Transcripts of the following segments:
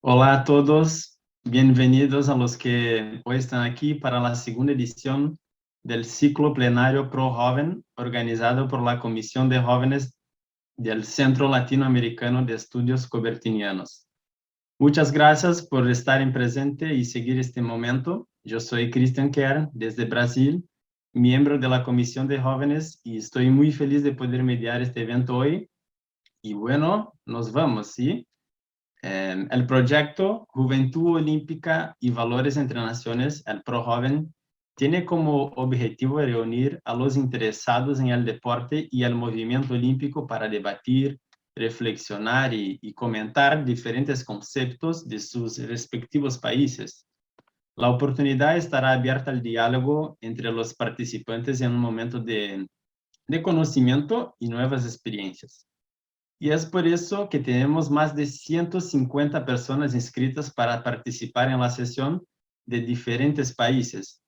Hola a todos, bienvenidos a los que hoy están aquí para la segunda edición del ciclo plenario Pro Joven, organizado por la Comisión de Jóvenes del Centro Latinoamericano de Estudios Cobertinianos. Muchas gracias por estar en presente y seguir este momento. Yo soy Cristian Kerr, desde Brasil, miembro de la Comisión de Jóvenes, y estoy muy feliz de poder mediar este evento hoy. Y bueno, nos vamos, ¿sí? El proyecto Juventud Olímpica y Valores entre Naciones, el ProJoven, tiene como objetivo reunir a los interesados en el deporte y el movimiento olímpico para debatir, reflexionar y comentar diferentes conceptos de sus respectivos países. La oportunidad estará abierta al diálogo entre los participantes en un momento de conocimiento y nuevas experiencias. Y es por eso que tenemos más de 150 personas inscritas para participar en la sesión de diferentes países.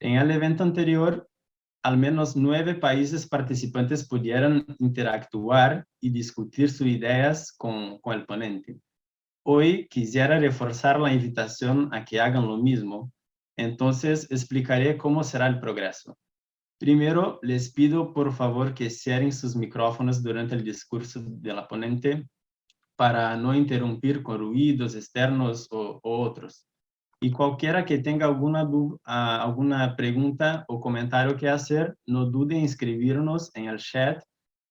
En el evento anterior, al menos 9 países participantes pudieron interactuar y discutir sus ideas con el ponente. Hoy quisiera reforzar la invitación a que hagan lo mismo, entonces explicaré cómo será el progreso. Primero, les pido por favor que cierren sus micrófonos durante el discurso de la ponente para no interrumpir con ruidos externos o otros. Y cualquiera que tenga alguna pregunta o comentario que hacer, no dude en escribirnos en el chat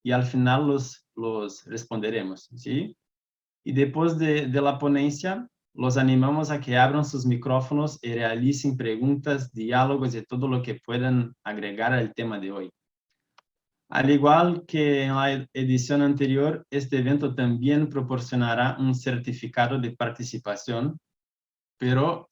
y al final los responderemos, ¿sí? Y después de la ponencia, los animamos a que abran sus micrófonos y realicen preguntas, diálogos y todo lo que puedan agregar al tema de hoy. Al igual que en la edición anterior, este evento también proporcionará un certificado de participación, pero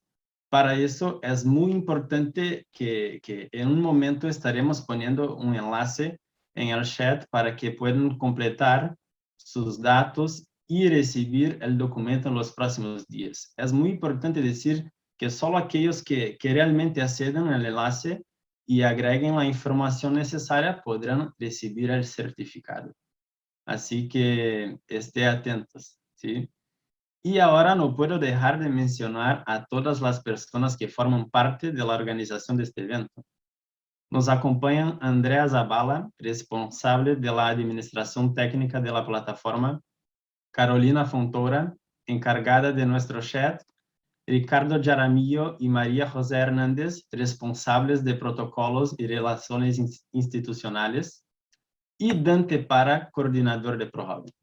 para eso es muy importante que en un momento estaremos poniendo un enlace en el chat para que puedan completar sus datos y recibir el documento en los próximos días. Es muy importante decir que solo aquellos que realmente acceden al enlace y agreguen la información necesaria podrán recibir el certificado. Así que esté atentos, ¿sí? Y ahora no puedo dejar de mencionar a todas las personas que forman parte de la organización de este evento. Nos acompañan Andrea Zabala, responsable de la administración técnica de la plataforma, Carolina Fontoura, encargada de nuestro chat, Ricardo Jaramillo y María José Hernández, responsables de protocolos y relaciones institucionales, y Dante Para, coordinador de ProJoven.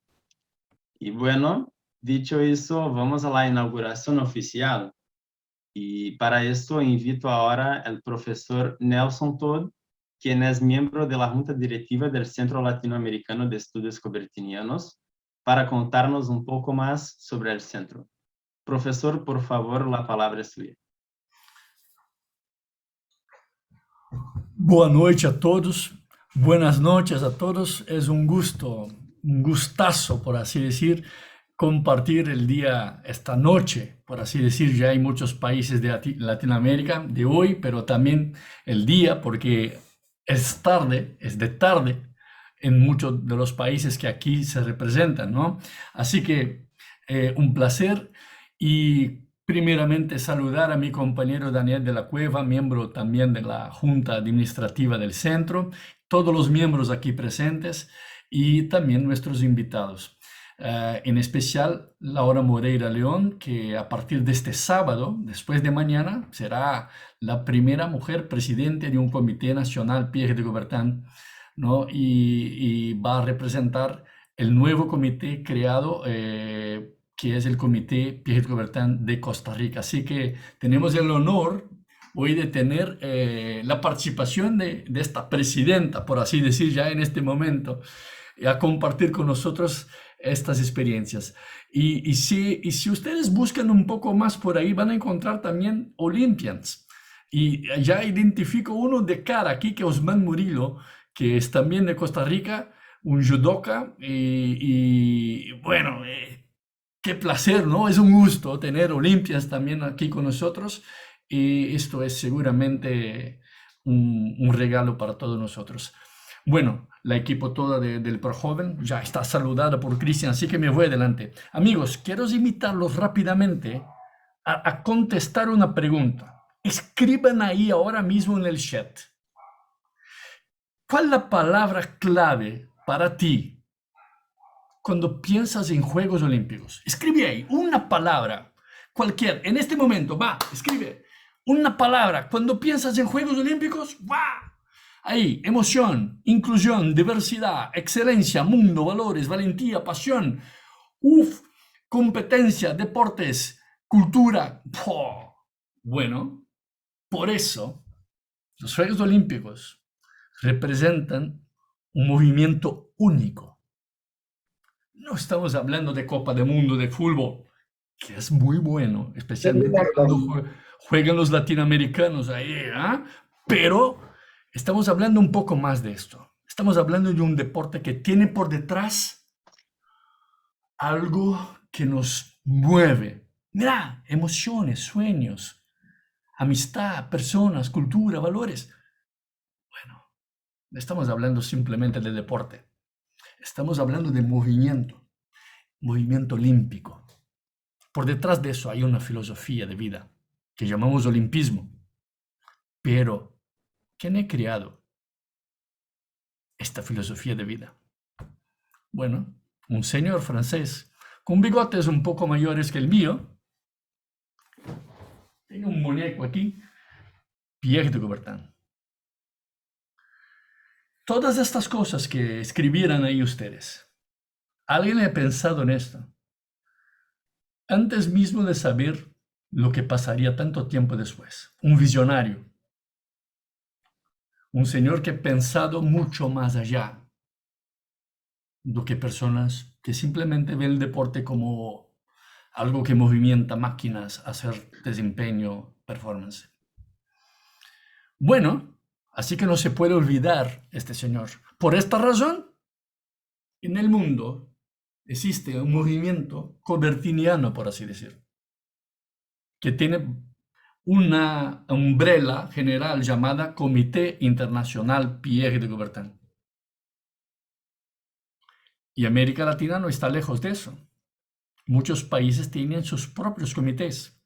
Y bueno, dicho eso, vamos a la inauguración oficial. Y para esto invito ahora al profesor Nelson Todd, quien es miembro de la Junta Directiva del Centro Latinoamericano de Estudios Cobertinianos, para contarnos un poco más sobre el centro. Profesor, por favor, la palabra es suya. Boa noite a todos, buenas noches a todos. Es un gusto, un gustazo, por así decir, compartir el día, esta noche, por así decir. Ya hay muchos países de Latinoamérica de hoy, pero también el día, porque es tarde, es de tarde en muchos de los países que aquí se representan, ¿no? Así que un placer y primeramente saludar a mi compañero Daniel de la Cueva, miembro también de la Junta Administrativa del Centro, todos los miembros aquí presentes y también nuestros invitados. En especial Laura Moreira León, que a partir de este sábado, después de mañana, será la primera mujer presidente de un Comité Nacional Pierre de Coubertin, ¿no? Y va a representar el nuevo comité creado, que es el Comité Pierre de Coubertin de Costa Rica. Así que tenemos el honor hoy de tener la participación de esta presidenta, por así decir, ya en este momento, a compartir con nosotros estas experiencias. Si ustedes buscan un poco más por ahí, van a encontrar también Olympians. Y ya identifico uno de cara aquí, que es Osman Murillo, que es también de Costa Rica, un judoka. Y bueno, qué placer, ¿no? Es un gusto tener Olympians también aquí con nosotros. Y esto es seguramente un regalo para todos nosotros. Bueno, la equipo toda del ProJoven ya está saludada por Cristian, así que me voy adelante. Amigos, quiero invitarlos rápidamente a contestar una pregunta. Escriban ahí ahora mismo en el chat. ¿Cuál es la palabra clave para ti cuando piensas en Juegos Olímpicos? Escribe ahí una palabra, cualquier, en este momento, va, escribe una palabra. Cuando piensas en Juegos Olímpicos, va. Ahí, emoción, inclusión, diversidad, excelencia, mundo, valores, valentía, pasión, competencia, deportes, cultura. Bueno, por eso los Juegos Olímpicos representan un movimiento único. No estamos hablando de Copa del Mundo de fútbol, que es muy bueno, especialmente cuando juegan los latinoamericanos ahí, ¿eh? Pero estamos hablando un poco más de esto. Estamos hablando de un deporte que tiene por detrás algo que nos mueve. Mira, emociones, sueños, amistad, personas, cultura, valores. Bueno, no estamos hablando simplemente de deporte. Estamos hablando de movimiento olímpico. Por detrás de eso hay una filosofía de vida que llamamos olimpismo. Pero, ¿quién ha creado esta filosofía de vida? Bueno, un señor francés con bigotes un poco mayores que el mío. Tengo un muñeco aquí, Pierre de Coubertin. Todas estas cosas que escribieran ahí ustedes, ¿alguien ha pensado en esto? Antes mismo de saber lo que pasaría tanto tiempo después. Un visionario. Un señor que ha pensado mucho más allá do que personas que simplemente ven el deporte como algo que movimienta máquinas a hacer desempeño, performance. Bueno, así que no se puede olvidar este señor. Por esta razón, en el mundo existe un movimiento coubertiniano, por así decir, que tiene una umbrella general llamada Comité Internacional Pierre de Coubertin. Y América Latina no está lejos de eso. Muchos países tienen sus propios comités.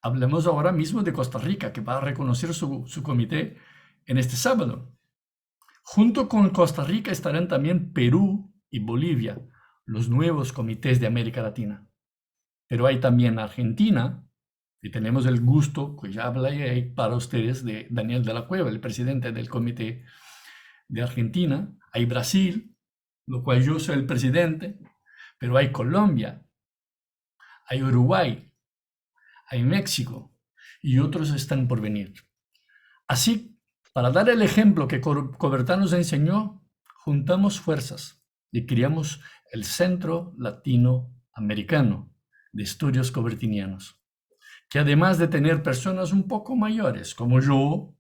Hablemos ahora mismo de Costa Rica, que va a reconocer su comité en este sábado. Junto con Costa Rica estarán también Perú y Bolivia, los nuevos comités de América Latina. Pero hay también Argentina, y tenemos el gusto, que ya hablé para ustedes, de Daniel de la Cueva, el presidente del comité de Argentina. Hay Brasil, lo cual yo soy el presidente, pero hay Colombia, hay Uruguay, hay México y otros están por venir. Así, para dar el ejemplo que Coubertin nos enseñó, juntamos fuerzas y creamos el Centro Latinoamericano de Estudios Coubertinianos, que además de tener personas un poco mayores como yo,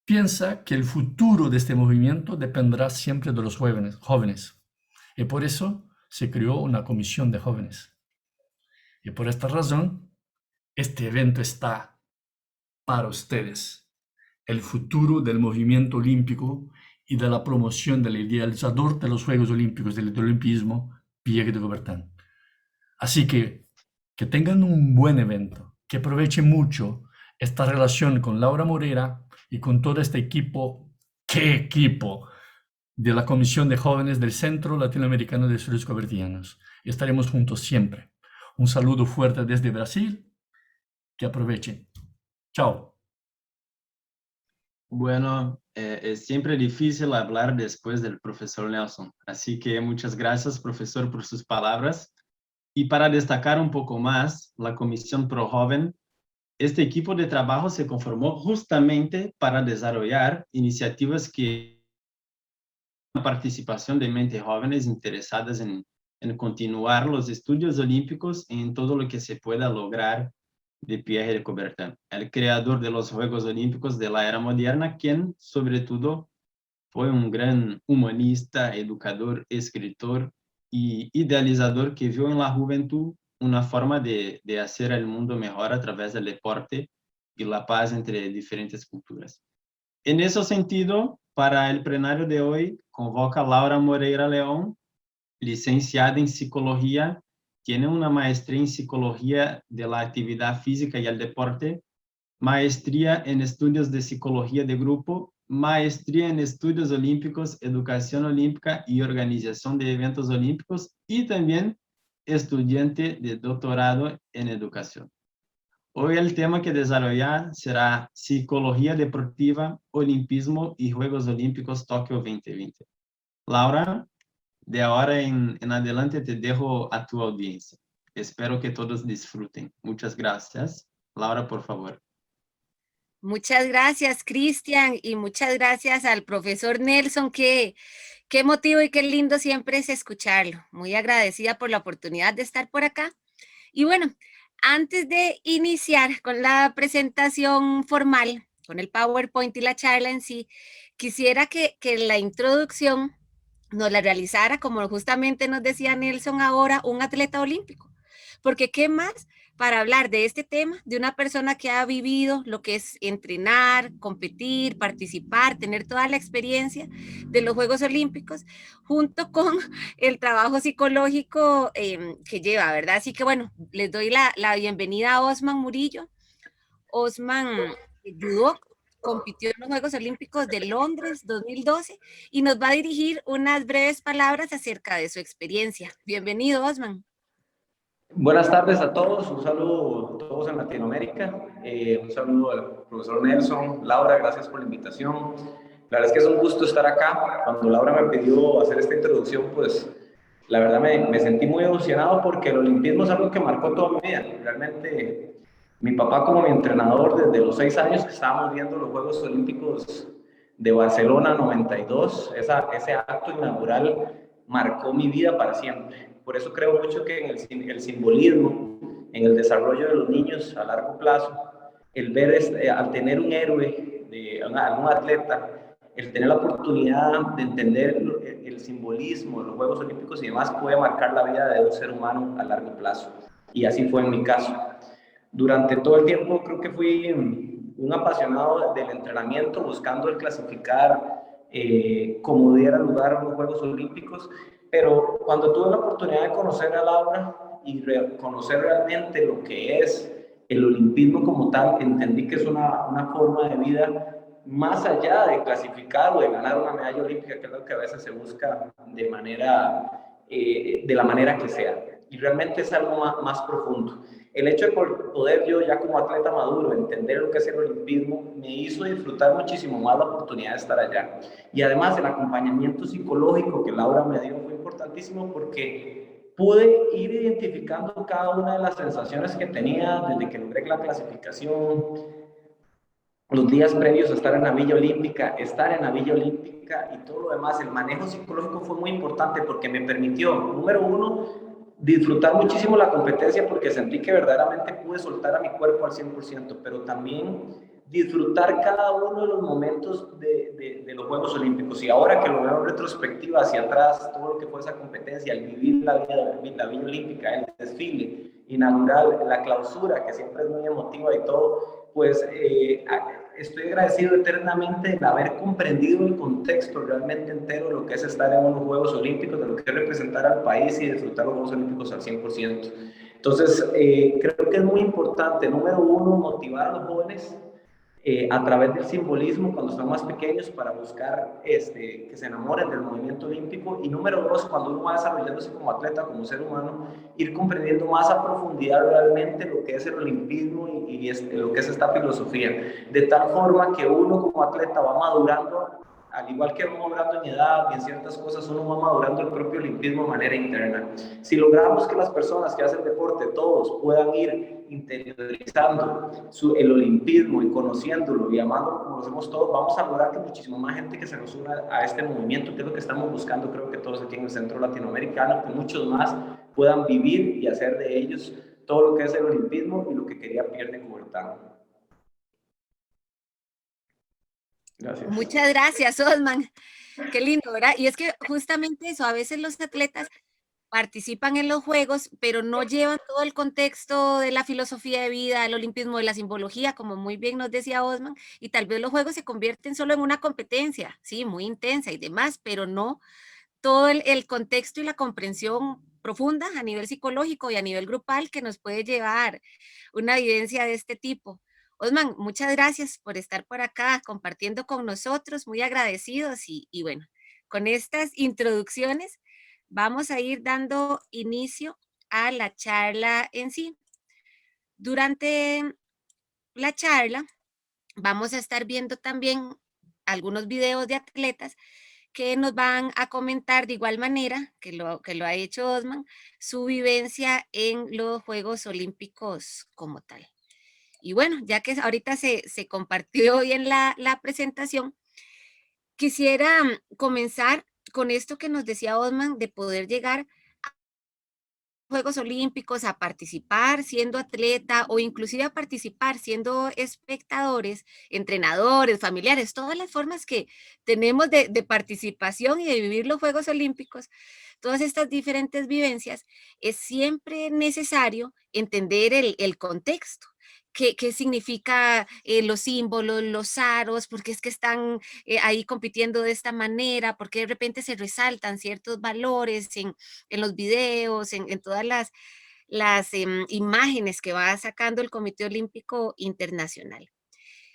piensa que el futuro de este movimiento dependerá siempre de los jóvenes. Y por eso se creó una comisión de jóvenes. Y por esta razón, este evento está para ustedes. El futuro del movimiento olímpico y de la promoción del idealizador de los Juegos Olímpicos, del olimpismo, Pierre de Coubertin. Así que tengan un buen evento, que aprovechen mucho esta relación con Laura Morera y con todo este equipo, ¡qué equipo!, de la Comisión de Jóvenes del Centro Latinoamericano de Estudios Coubertinianos. Estaremos juntos siempre. Un saludo fuerte desde Brasil. Que aprovechen. Chao. Bueno, es siempre difícil hablar después del profesor Nelson, así que muchas gracias, profesor, por sus palabras. Y para destacar un poco más, la Comisión ProJoven, este equipo de trabajo se conformó justamente para desarrollar iniciativas que la participación de mentes jóvenes interesadas en continuar los estudios olímpicos en todo lo que se pueda lograr de Pierre de Coubertin, el creador de los Juegos Olímpicos de la era moderna, quien, sobre todo, fue un gran humanista, educador, escritor y idealizador que vio en la juventud una forma de hacer el mundo mejor a través del deporte y la paz entre diferentes culturas. En ese sentido, para el plenario de hoy, convoca a Laura Moreira León, licenciada en Psicología, tiene una maestría en Psicología de la Actividad Física y el Deporte, maestría en Estudios de Psicología de Grupo, maestría en Estudios Olímpicos, Educación Olímpica y Organización de Eventos Olímpicos, y también estudiante de doctorado en Educación. Hoy el tema que desarrollar será Psicología Deportiva, Olimpismo y Juegos Olímpicos Tokio 2020. Laura, de ahora en adelante te dejo a tu audiencia. Espero que todos disfruten. Muchas gracias. Laura, por favor. Muchas gracias, Cristian, y muchas gracias al profesor Nelson. Qué motivo y qué lindo siempre es escucharlo. Muy agradecida por la oportunidad de estar por acá. Y bueno, antes de iniciar con la presentación formal, con el PowerPoint y la charla en sí, quisiera que la introducción nos la realizara, como justamente nos decía Nelson ahora, un atleta olímpico. Porque ¿qué más para hablar de este tema de una persona que ha vivido lo que es entrenar, competir, participar, tener toda la experiencia de los Juegos Olímpicos, junto con el trabajo psicológico que lleva, ¿verdad? Así que bueno, les doy la bienvenida a Osman Murillo. Osman judó, compitió en los Juegos Olímpicos de Londres 2012 y nos va a dirigir unas breves palabras acerca de su experiencia. Bienvenido, Osman. Buenas tardes a todos, un saludo a todos en Latinoamérica, un saludo al profesor Nelson, Laura, gracias por la invitación. La verdad es que es un gusto estar acá. Cuando Laura me pidió hacer esta introducción, pues la verdad me sentí muy emocionado porque el olimpismo es algo que marcó toda mi vida. Realmente mi papá como mi entrenador desde los 6 años que estábamos viendo los Juegos Olímpicos de Barcelona 92, ese acto inaugural marcó mi vida para siempre. Por eso creo mucho que en el simbolismo, en el desarrollo de los niños a largo plazo, el ver al tener un héroe, algún atleta, el tener la oportunidad de entender el simbolismo de los Juegos Olímpicos y demás puede marcar la vida de un ser humano a largo plazo. Y así fue en mi caso. Durante todo el tiempo creo que fui un apasionado del entrenamiento, buscando el clasificar como diera lugar a los Juegos Olímpicos, pero cuando tuve la oportunidad de conocer a Laura y conocer realmente lo que es el olimpismo como tal, entendí que es una forma de vida más allá de clasificar o de ganar una medalla olímpica, que es lo que a veces se busca de la manera que sea. Y realmente es algo más profundo. El hecho de poder yo ya como atleta maduro entender lo que es el olimpismo me hizo disfrutar muchísimo más la oportunidad de estar allá. Y además el acompañamiento psicológico que Laura me dio fue importantísimo porque pude ir identificando cada una de las sensaciones que tenía desde que logré la clasificación, los días previos a estar en la Villa Olímpica, estar en la Villa Olímpica y todo lo demás. El manejo psicológico fue muy importante porque me permitió, número uno, disfrutar muchísimo la competencia porque sentí que verdaderamente pude soltar a mi cuerpo al 100%, pero también disfrutar cada uno de los momentos de los Juegos Olímpicos. Y ahora que lo veo en retrospectiva hacia atrás, todo lo que fue esa competencia, el vivir la Villa Olímpica, el desfile inaugural, la clausura, que siempre es muy emotiva y todo, pues estoy agradecido eternamente de haber comprendido el contexto realmente entero de lo que es estar en unos Juegos Olímpicos, de lo que es representar al país y disfrutar los Juegos Olímpicos al 100%. Entonces, creo que es muy importante, número uno, motivar a los jóvenes a través del simbolismo cuando están más pequeños para buscar que se enamoren del movimiento olímpico, y número dos, cuando uno va desarrollándose como atleta, como ser humano, ir comprendiendo más a profundidad realmente lo que es el olimpismo y lo que es esta filosofía, de tal forma que uno como atleta va madurando, al igual que va madurando en edad y en ciertas cosas, uno va madurando el propio olimpismo de manera interna. Si logramos que las personas que hacen deporte, todos, puedan ir interiorizando el olimpismo y conociéndolo y amándolo como lo hacemos todos, vamos a lograr que muchísimo más gente que se nos una a este movimiento, que es lo que estamos buscando, creo que todos aquí en el centro latinoamericano, que muchos más puedan vivir y hacer de ellos todo lo que es el olimpismo y lo que quería Pierre de Coubertin. Gracias. Muchas gracias, Osman. Qué lindo, ¿verdad? Y es que justamente eso, a veces los atletas participan en los juegos, pero no llevan todo el contexto de la filosofía de vida, del olimpismo, de la simbología, como muy bien nos decía Osman, y tal vez los juegos se convierten solo en una competencia, sí, muy intensa y demás, pero no todo el contexto y la comprensión profunda a nivel psicológico y a nivel grupal que nos puede llevar una vivencia de este tipo. Osman, muchas gracias por estar por acá compartiendo con nosotros, muy agradecidos y bueno, con estas introducciones vamos a ir dando inicio a la charla en sí. Durante la charla vamos a estar viendo también algunos videos de atletas que nos van a comentar de igual manera que lo ha hecho Osman, su vivencia en los Juegos Olímpicos como tal. Y bueno, ya que ahorita se compartió bien la presentación, quisiera comenzar con esto que nos decía Osman de poder llegar Juegos Olímpicos, a participar siendo atleta o inclusive a participar siendo espectadores, entrenadores, familiares, todas las formas que tenemos de participación y de vivir los Juegos Olímpicos, todas estas diferentes vivencias, es siempre necesario entender el contexto. ¿Qué significa los símbolos, los aros? ¿Por qué es que están ahí compitiendo de esta manera? ¿Por qué de repente se resaltan ciertos valores en los videos, en todas las imágenes que va sacando el Comité Olímpico Internacional?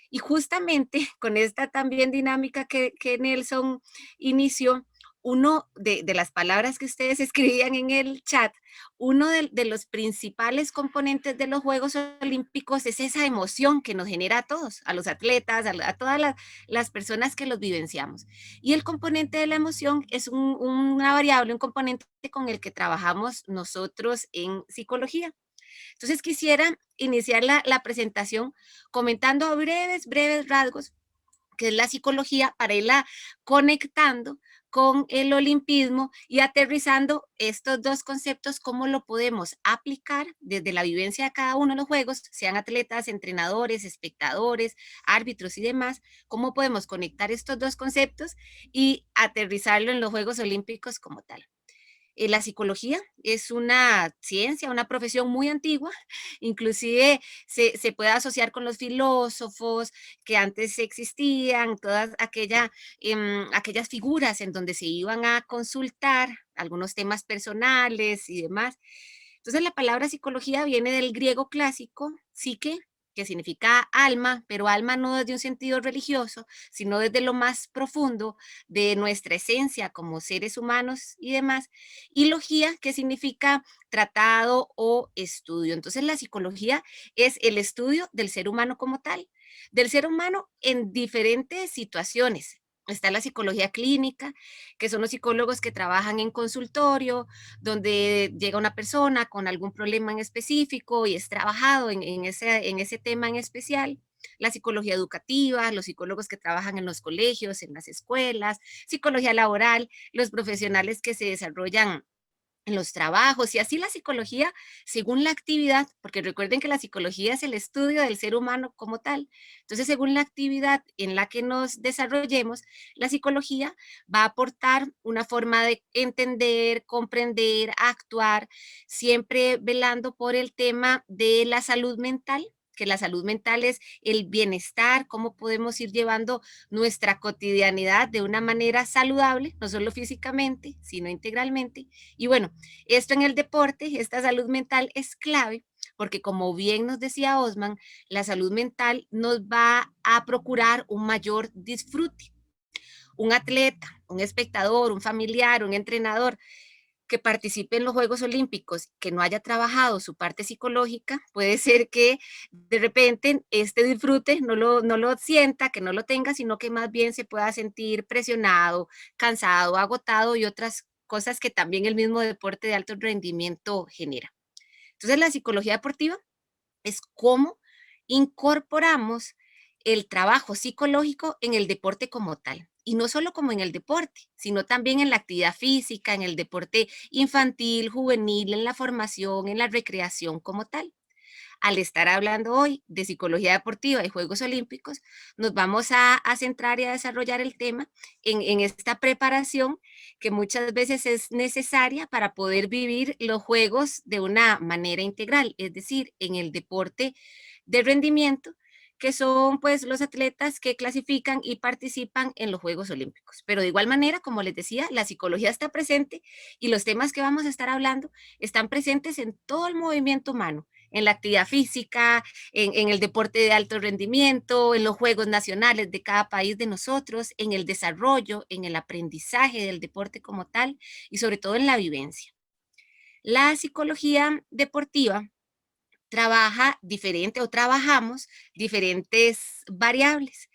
Y justamente con esta también dinámica que Nelson inició, uno de las palabras que ustedes escribían en el chat, uno de los principales componentes de los Juegos Olímpicos es esa emoción que nos genera a todos, a los atletas, a todas las personas que los vivenciamos. Y el componente de la emoción es una variable, un componente con el que trabajamos nosotros en psicología. Entonces quisiera iniciar la presentación comentando a breves rasgos que es la psicología, para irla conectando con el olimpismo y aterrizando estos dos conceptos, cómo lo podemos aplicar desde la vivencia de cada uno de los juegos, sean atletas, entrenadores, espectadores, árbitros y demás, cómo podemos conectar estos dos conceptos y aterrizarlo en los Juegos Olímpicos como tal. La psicología es una ciencia, una profesión muy antigua, inclusive se puede asociar con los filósofos que antes existían, todas aquellas figuras en donde se iban a consultar algunos temas personales y demás. Entonces la palabra psicología viene del griego clásico, psique, que significa alma, pero alma no desde un sentido religioso, sino desde lo más profundo de nuestra esencia como seres humanos y demás, y logía, que significa tratado o estudio. Entonces la psicología es el estudio del ser humano como tal, del ser humano en diferentes situaciones. Está la psicología clínica, que son los psicólogos que trabajan en consultorio, donde llega una persona con algún problema en específico y es trabajado en ese tema en especial. La psicología educativa, los psicólogos que trabajan en los colegios, en las escuelas, psicología laboral, los profesionales que se desarrollan en los trabajos y así la psicología según la actividad, porque recuerden que la psicología es el estudio del ser humano como tal. Entonces, según la actividad en la que nos desarrollemos, la psicología va a aportar una forma de entender, comprender, actuar, siempre velando por el tema de la salud mental, que la salud mental es el bienestar, cómo podemos ir llevando nuestra cotidianidad de una manera saludable, no solo físicamente, sino integralmente. Y bueno, esto en el deporte, esta salud mental es clave porque como bien nos decía Osman, la salud mental nos va a procurar un mayor disfrute. Un atleta, un espectador, un familiar, un entrenador que participe en los Juegos Olímpicos, que no haya trabajado su parte psicológica, puede ser que de repente este disfrute no lo sienta, que no lo tenga, sino que más bien se pueda sentir presionado, cansado, agotado y otras cosas que también el mismo deporte de alto rendimiento genera. Entonces la psicología deportiva es cómo incorporamos el trabajo psicológico en el deporte como tal. Y no solo como en el deporte, sino también en la actividad física, en el deporte infantil, juvenil, en la formación, en la recreación como tal. al estar hablando hoy de psicología deportiva y Juegos Olímpicos, nos vamos a centrar y a desarrollar el tema en esta preparación que muchas veces es necesaria para poder vivir los Juegos de una manera integral, es decir, en el deporte de rendimiento, que son pues los atletas que clasifican y participan en los Juegos Olímpicos. Pero de igual manera, como les decía, la psicología está presente y los temas que vamos a estar hablando están presentes en todo el movimiento humano, en la actividad física, en el deporte de alto rendimiento, en los juegos nacionales de cada país de nosotros, en el desarrollo, en el aprendizaje del deporte como tal y sobre todo en la vivencia. La psicología deportiva trabaja diferente o trabajamos diferentes variables.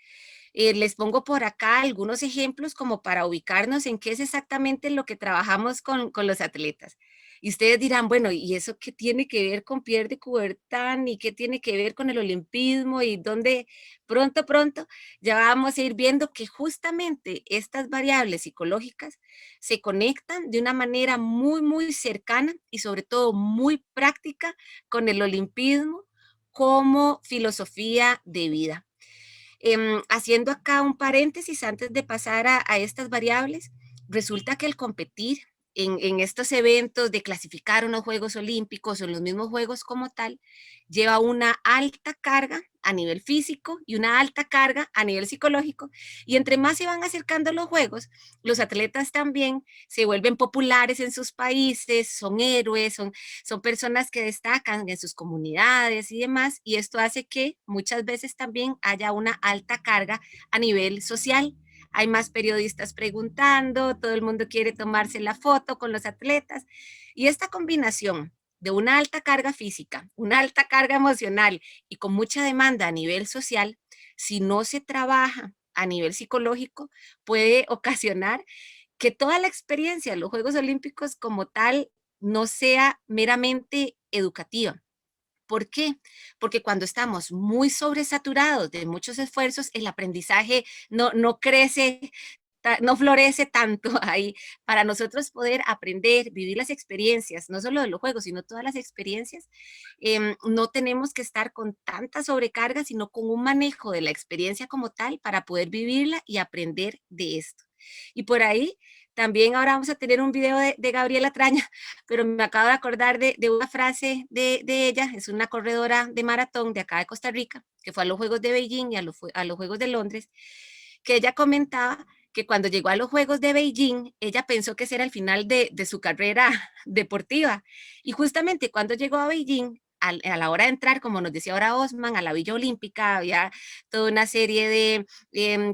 Les pongo por acá algunos ejemplos como para ubicarnos en qué es exactamente lo que trabajamos con los atletas. Y ustedes dirán, bueno, ¿y eso qué tiene que ver con Pierre de Coubertin? ¿Y qué tiene que ver con el olimpismo? Y dónde pronto ya vamos a ir viendo que justamente estas variables psicológicas se conectan de una manera muy cercana y sobre todo muy práctica con el olimpismo como filosofía de vida. Haciendo acá un paréntesis antes de pasar a estas variables, resulta que el competir en estos eventos de clasificar unos Juegos Olímpicos o en los mismos Juegos como tal, lleva una alta carga a nivel físico y una alta carga a nivel psicológico, y entre más se van acercando los Juegos, los atletas también se vuelven populares en sus países, son héroes, son personas que destacan en sus comunidades y demás, y esto hace que muchas veces también haya una alta carga a nivel social. Hay más periodistas preguntando, todo el mundo quiere tomarse la foto con los atletas, y esta combinación de una alta carga física, una alta carga emocional y con mucha demanda a nivel social, si no se trabaja a nivel psicológico, puede ocasionar que toda la experiencia de los Juegos Olímpicos como tal no sea meramente educativa. ¿Por qué? Porque cuando estamos muy sobresaturados de muchos esfuerzos, el aprendizaje no crece, no florece tanto ahí. Para nosotros poder aprender, vivir las experiencias, no solo de los juegos, sino todas las experiencias, no tenemos que estar con tanta sobrecarga, sino con un manejo de la experiencia como tal para poder vivirla y aprender de esto. Y por ahí también ahora vamos a tener un video de Gabriela Traña, pero me acabo de acordar de una frase de ella, es una corredora de maratón de acá de Costa Rica, que fue a los Juegos de Beijing y a los Juegos de Londres, que ella comentaba que cuando llegó a los Juegos de Beijing, ella pensó que ese era el final de su carrera deportiva. Y justamente cuando llegó a Beijing, a la hora de entrar, como nos decía ahora Osman, a la Villa Olímpica, había toda una serie de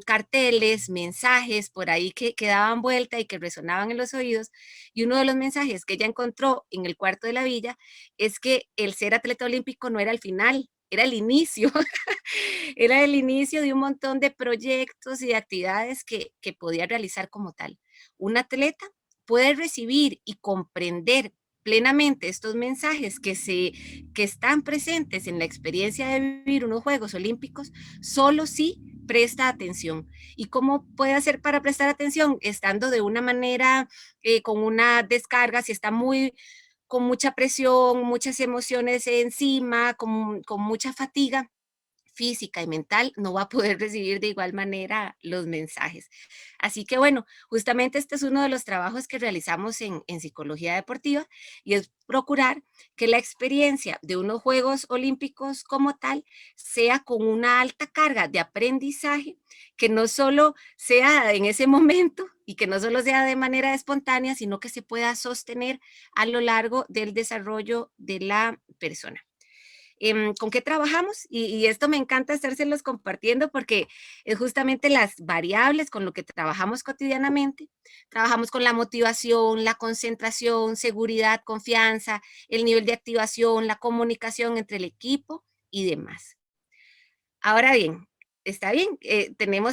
carteles, mensajes por ahí que daban vuelta y que resonaban en los oídos. Y uno de los mensajes que ella encontró en el cuarto de la villa es que el ser atleta olímpico no era el final, era el inicio. Era el inicio de un montón de proyectos y de actividades que podía realizar como tal. Un atleta puede recibir y comprender plenamente estos mensajes que están presentes en la experiencia de vivir unos Juegos Olímpicos, solo si presta atención. ¿Y cómo puede hacer para prestar atención? Estando de una manera, con una descarga, si está con mucha presión, muchas emociones encima, con mucha fatiga física y mental, no va a poder recibir de igual manera los mensajes. Así que bueno, justamente este es uno de los trabajos que realizamos en psicología deportiva, y es procurar que la experiencia de unos Juegos Olímpicos como tal sea con una alta carga de aprendizaje, que no solo sea en ese momento y que no solo sea de manera espontánea, sino que se pueda sostener a lo largo del desarrollo de la persona. ¿Con qué trabajamos? Y esto me encanta estárselos compartiendo porque es justamente las variables con lo que trabajamos cotidianamente. Trabajamos con la motivación, la concentración, seguridad, confianza, el nivel de activación, la comunicación entre el equipo y demás. Ahora bien, está bien,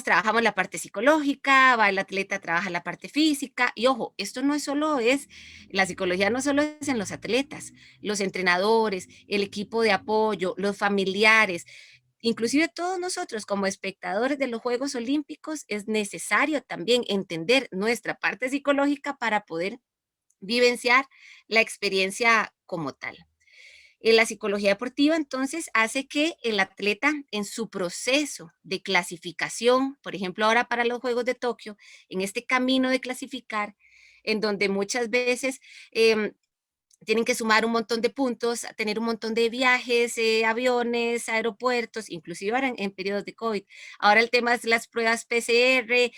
trabajamos la parte psicológica, va el atleta, trabaja la parte física, y ojo, esto no es solo la psicología no solo es en los atletas, los entrenadores, el equipo de apoyo, los familiares, inclusive todos nosotros como espectadores de los Juegos Olímpicos, es necesario también entender nuestra parte psicológica para poder vivenciar la experiencia como tal. La psicología deportiva entonces hace que el atleta en su proceso de clasificación, por ejemplo ahora para los Juegos de Tokio, en este camino de clasificar, en donde muchas veces tienen que sumar un montón de puntos, tener un montón de viajes, aviones, aeropuertos, inclusive ahora en periodos de COVID. Ahora el tema es las pruebas PCR,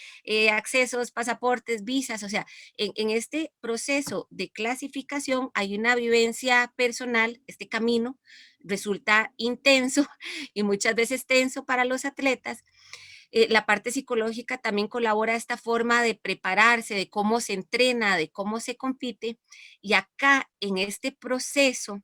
accesos, pasaportes, visas, o sea, en este proceso de clasificación hay una vivencia personal, este camino resulta intenso y muchas veces tenso para los atletas. La parte psicológica también colabora a esta forma de prepararse, de cómo se entrena, de cómo se compite. Y acá, en este proceso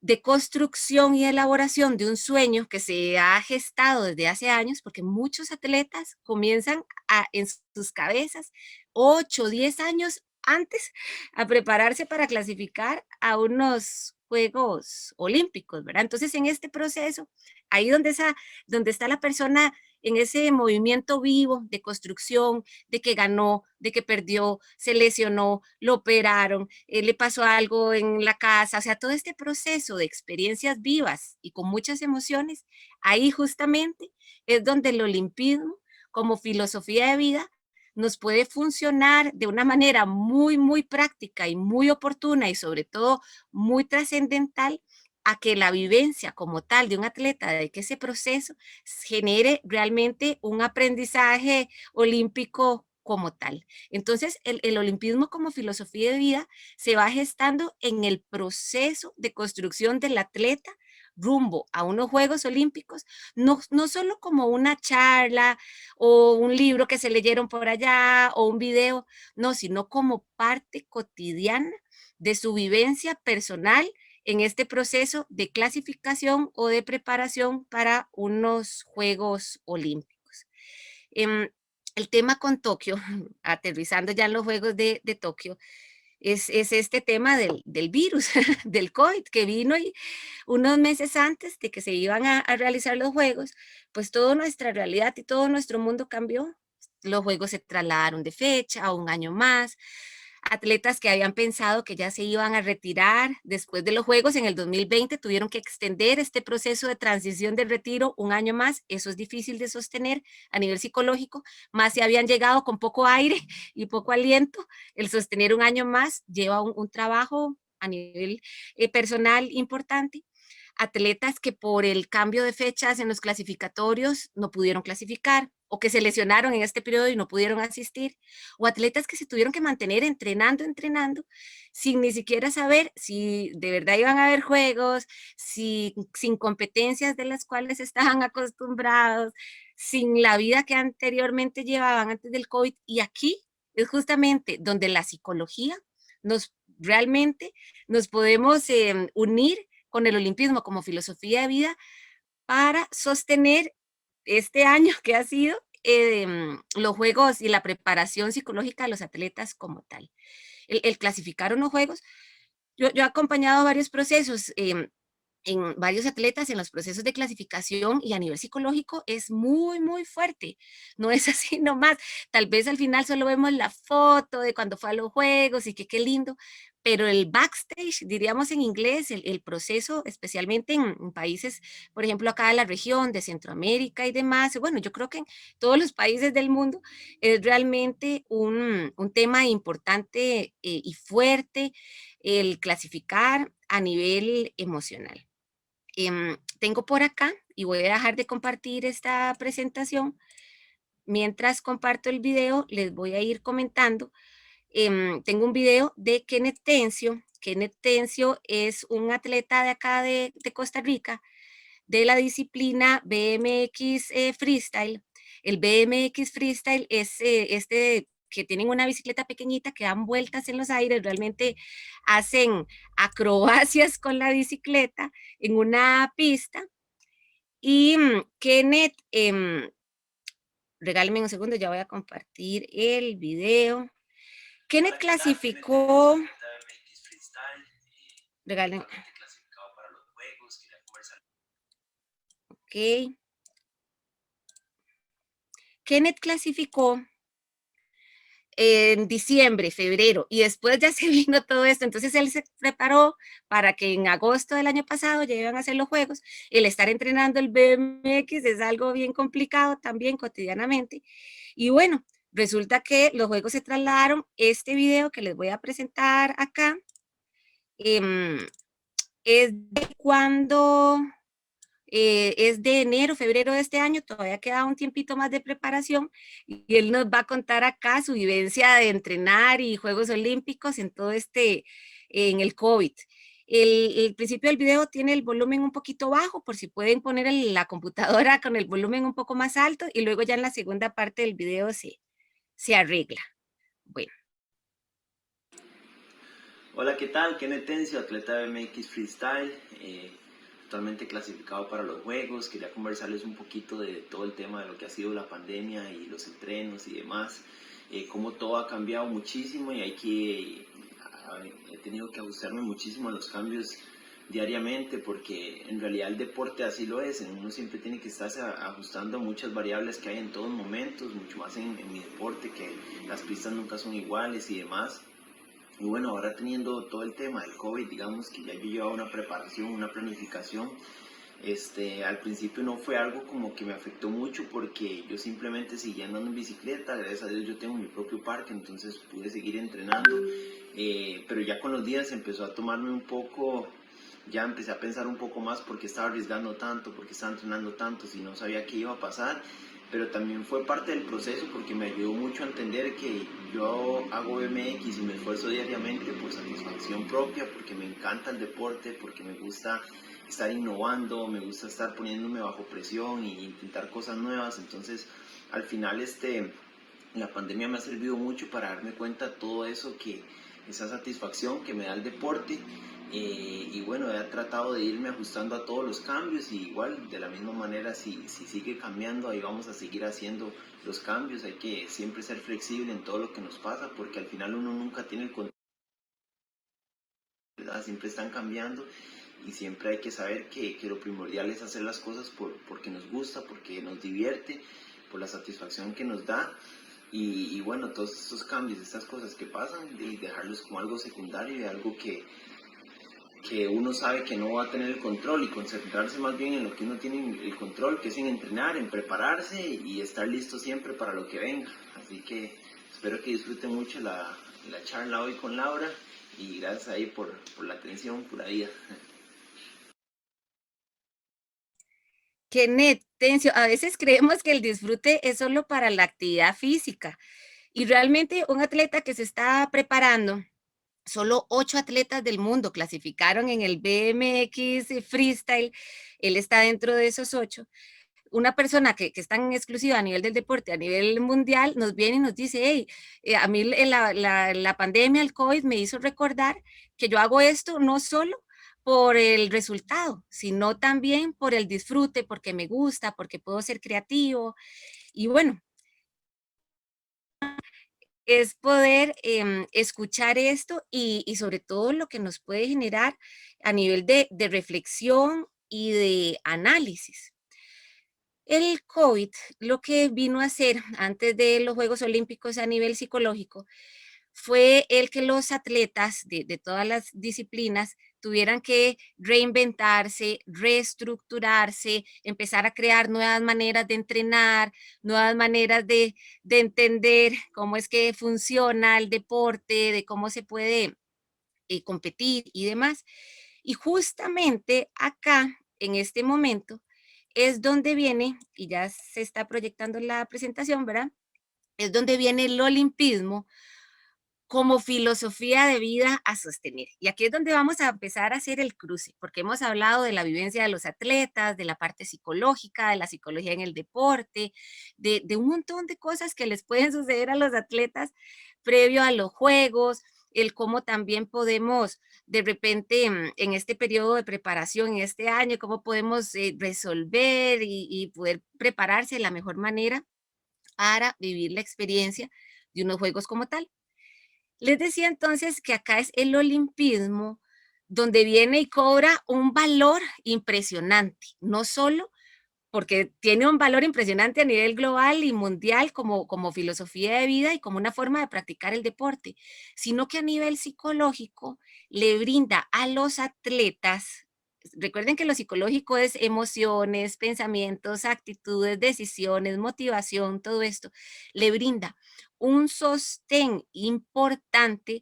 de construcción y elaboración de un sueño que se ha gestado desde hace años, porque muchos atletas comienzan en sus cabezas 8, 10 años antes a prepararse para clasificar a unos Juegos Olímpicos, ¿verdad? Entonces, en este proceso, ahí donde está la persona en ese movimiento vivo de construcción, de que ganó, de que perdió, se lesionó, lo operaron, le pasó algo en la casa, o sea, todo este proceso de experiencias vivas y con muchas emociones, ahí justamente es donde el olimpismo como filosofía de vida nos puede funcionar de una manera muy, muy práctica y muy oportuna y sobre todo muy trascendental a que la vivencia como tal de un atleta, de que ese proceso genere realmente un aprendizaje olímpico como tal. Entonces, el olimpismo como filosofía de vida se va gestando en el proceso de construcción del atleta rumbo a unos Juegos Olímpicos, no solo como una charla o un libro que se leyeron por allá o un video, no, sino como parte cotidiana de su vivencia personal en este proceso de clasificación o de preparación para unos Juegos Olímpicos. El tema con Tokio, aterrizando ya en los Juegos de Tokio, es este tema del virus, del COVID, que vino y unos meses antes de que se iban a realizar los Juegos, pues toda nuestra realidad y todo nuestro mundo cambió. Los Juegos se trasladaron de fecha a un año más. Atletas que habían pensado que ya se iban a retirar después de los Juegos en el 2020 tuvieron que extender este proceso de transición de retiro un año más. Eso es difícil de sostener a nivel psicológico, más si habían llegado con poco aire y poco aliento. El sostener un año más lleva un trabajo a nivel personal importante. Atletas que por el cambio de fechas en los clasificatorios no pudieron clasificar o que se lesionaron en este periodo y no pudieron asistir, o atletas que se tuvieron que mantener entrenando, sin ni siquiera saber si de verdad iban a haber juegos, sin competencias de las cuales estaban acostumbrados, sin la vida que anteriormente llevaban antes del COVID. Y aquí es justamente donde la psicología realmente nos podemos unir con el olimpismo como filosofía de vida para sostener este año que ha sido los juegos y la preparación psicológica de los atletas como tal. El clasificar unos juegos, yo he acompañado varios procesos en varios atletas en los procesos de clasificación y a nivel psicológico es muy, muy fuerte. No es así nomás. Tal vez al final solo vemos la foto de cuando fue a los juegos y que qué lindo, pero el backstage, diríamos en inglés, el proceso, especialmente en países, por ejemplo, acá de la región, de Centroamérica y demás, bueno, yo creo que en todos los países del mundo es realmente un tema importante y fuerte el clasificar a nivel emocional. Tengo por acá, y voy a dejar de compartir esta presentación, mientras comparto el video, les voy a ir comentando. Tengo un video de Kenneth Tencio. Kenneth Tencio es un atleta de acá de Costa Rica, de la disciplina BMX Freestyle. El BMX Freestyle es que tienen una bicicleta pequeñita que dan vueltas en los aires, realmente hacen acrobacias con la bicicleta en una pista. Y Kenneth, regálenme un segundo, ya voy a compartir el video. Kenneth clasificó, regalen, ok. Kenneth clasificó en diciembre, febrero, y después ya se vino todo esto. Entonces él se preparó para que en agosto del año pasado ya iban a hacer los juegos. El estar entrenando el BMX es algo bien complicado también cotidianamente. Y bueno, resulta que los juegos se trasladaron. Este video que les voy a presentar acá es de cuando es de enero, febrero de este año, todavía queda un tiempito más de preparación y él nos va a contar acá su vivencia de entrenar y Juegos Olímpicos en todo en el COVID. El principio del video tiene el volumen un poquito bajo, por si pueden poner la computadora con el volumen un poco más alto y luego ya en la segunda parte del video se arregla. Bueno. Hola, ¿qué tal? Kenneth Tencio, atleta de BMX Freestyle, totalmente clasificado para los Juegos. Quería conversarles un poquito de todo el tema de lo que ha sido la pandemia y los entrenos y demás, cómo todo ha cambiado muchísimo y he tenido que ajustarme muchísimo a los cambios diariamente, porque en realidad el deporte así lo es, uno siempre tiene que estarse ajustando a muchas variables que hay en todos momentos, mucho más en mi deporte, que las pistas nunca son iguales y demás. Y bueno, ahora teniendo todo el tema del COVID, digamos que ya yo llevaba una preparación, una planificación. Al principio no fue algo como que me afectó mucho porque yo simplemente seguía andando en bicicleta. Gracias a Dios yo tengo mi propio parque, entonces pude seguir entrenando. Pero ya con los días empezó a tomarme un poco, ya empecé a pensar un poco más por qué estaba arriesgando tanto, por qué estaba entrenando tanto, si no sabía qué iba a pasar. Pero también fue parte del proceso porque me ayudó mucho a entender que yo hago BMX y me esfuerzo diariamente por satisfacción propia, porque me encanta el deporte, porque me gusta estar innovando, me gusta estar poniéndome bajo presión e intentar cosas nuevas. Entonces, al final, la pandemia me ha servido mucho para darme cuenta de todo eso, esa satisfacción que me da el deporte. Y bueno, he tratado de irme ajustando a todos los cambios y igual de la misma manera si sigue cambiando, ahí vamos a seguir haciendo los cambios. Hay que siempre ser flexible en todo lo que nos pasa porque al final uno nunca tiene el control, ¿verdad? Siempre están cambiando y siempre hay que saber que lo primordial es hacer las cosas porque nos gusta, porque nos divierte, por la satisfacción que nos da. Y bueno, todos estos cambios, estas cosas que pasan, y dejarlos como algo secundario y algo que uno sabe que no va a tener el control y concentrarse más bien en lo que uno tiene el control, que es en entrenar, en prepararse y estar listo siempre para lo que venga. Así que espero que disfruten mucho la charla hoy con Laura y gracias ahí por la atención, pura vida. Kenneth, Tencio, a veces creemos que el disfrute es solo para la actividad física y realmente un atleta que se está preparando, solo 8 atletas del mundo clasificaron en el BMX Freestyle, él está dentro de esos 8. Una persona que está en exclusiva a nivel del deporte, a nivel mundial, nos viene y nos dice, hey, a mí la pandemia, el COVID me hizo recordar que yo hago esto no solo por el resultado, sino también por el disfrute, porque me gusta, porque puedo ser creativo. Y bueno, es poder escuchar esto y sobre todo lo que nos puede generar a nivel de reflexión y de análisis. El COVID lo que vino a hacer antes de los Juegos Olímpicos a nivel psicológico fue el que los atletas de todas las disciplinas tuvieran que reinventarse, reestructurarse, empezar a crear nuevas maneras de entrenar, nuevas maneras de entender cómo es que funciona el deporte, de cómo se puede competir y demás. Y justamente acá, en este momento, es donde viene, y ya se está proyectando la presentación, ¿verdad? Es donde viene el olimpismo como filosofía de vida a sostener. Y aquí es donde vamos a empezar a hacer el cruce, porque hemos hablado de la vivencia de los atletas, de la parte psicológica, de la psicología en el deporte, de un montón de cosas que les pueden suceder a los atletas previo a los juegos, el cómo también podemos de repente en este periodo de preparación, en este año, cómo podemos resolver y poder prepararse de la mejor manera para vivir la experiencia de unos juegos como tal. Les decía entonces que acá es el olimpismo donde viene y cobra un valor impresionante, no solo porque tiene un valor impresionante a nivel global y mundial como filosofía de vida y como una forma de practicar el deporte, sino que a nivel psicológico le brinda a los atletas. Recuerden que lo psicológico es emociones, pensamientos, actitudes, decisiones, motivación, todo esto. Le brinda un sostén importante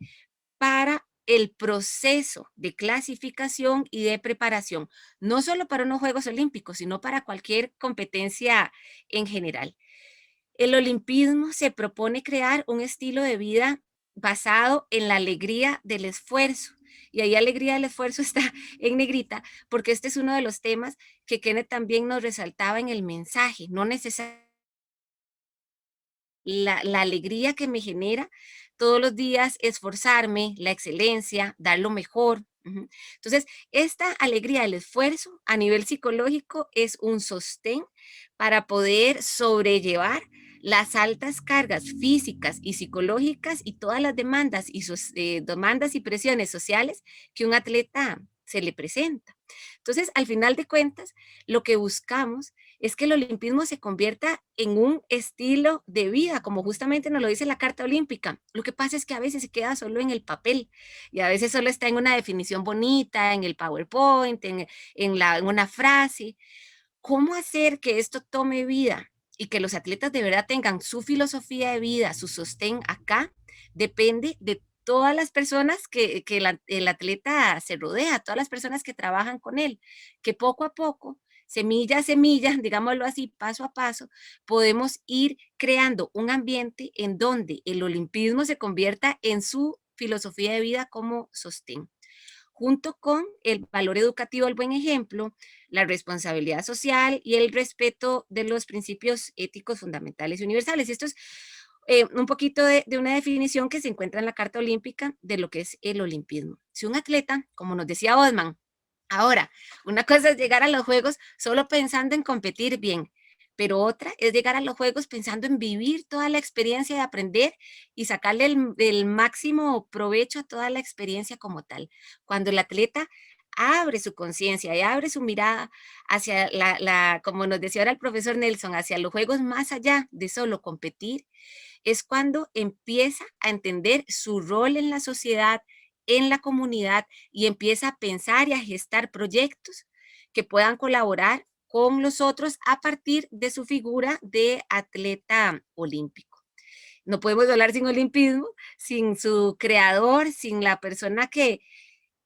para el proceso de clasificación y de preparación, no solo para unos Juegos Olímpicos, sino para cualquier competencia en general. El olimpismo se propone crear un estilo de vida basado en la alegría del esfuerzo. Y ahí alegría del esfuerzo está en negrita, porque este es uno de los temas que Kenneth también nos resaltaba en el mensaje. No necesariamente la alegría que me genera todos los días esforzarme, la excelencia, dar lo mejor. Entonces, esta alegría del esfuerzo a nivel psicológico es un sostén para poder sobrellevar las altas cargas físicas y psicológicas y todas las demandas demandas y presiones sociales que un atleta se le presenta. Entonces, al final de cuentas, lo que buscamos es que el olimpismo se convierta en un estilo de vida, como justamente nos lo dice la Carta Olímpica. Lo que pasa es que a veces se queda solo en el papel y a veces solo está en una definición bonita, en el PowerPoint, en una frase. ¿Cómo hacer que esto tome vida y que los atletas de verdad tengan su filosofía de vida, su sostén acá? Depende de todas las personas que el atleta se rodea, todas las personas que trabajan con él, que poco a poco, semilla a semilla, digámoslo así, paso a paso, podemos ir creando un ambiente en donde el olimpismo se convierta en su filosofía de vida como sostén, junto con el valor educativo, el buen ejemplo, la responsabilidad social y el respeto de los principios éticos fundamentales y universales. Esto es un poquito de una definición que se encuentra en la Carta Olímpica de lo que es el olimpismo. Si un atleta, como nos decía Osman, ahora, una cosa es llegar a los Juegos solo pensando en competir bien, pero otra es llegar a los Juegos pensando en vivir toda la experiencia de aprender y sacarle el máximo provecho a toda la experiencia como tal. Cuando el atleta abre su conciencia y abre su mirada hacia como nos decía ahora el profesor Nelson, hacia los Juegos más allá de solo competir, es cuando empieza a entender su rol en la sociedad, en la comunidad, y empieza a pensar y a gestar proyectos que puedan colaborar con los otros a partir de su figura de atleta olímpico. No podemos hablar sin olimpismo, sin su creador, sin la persona que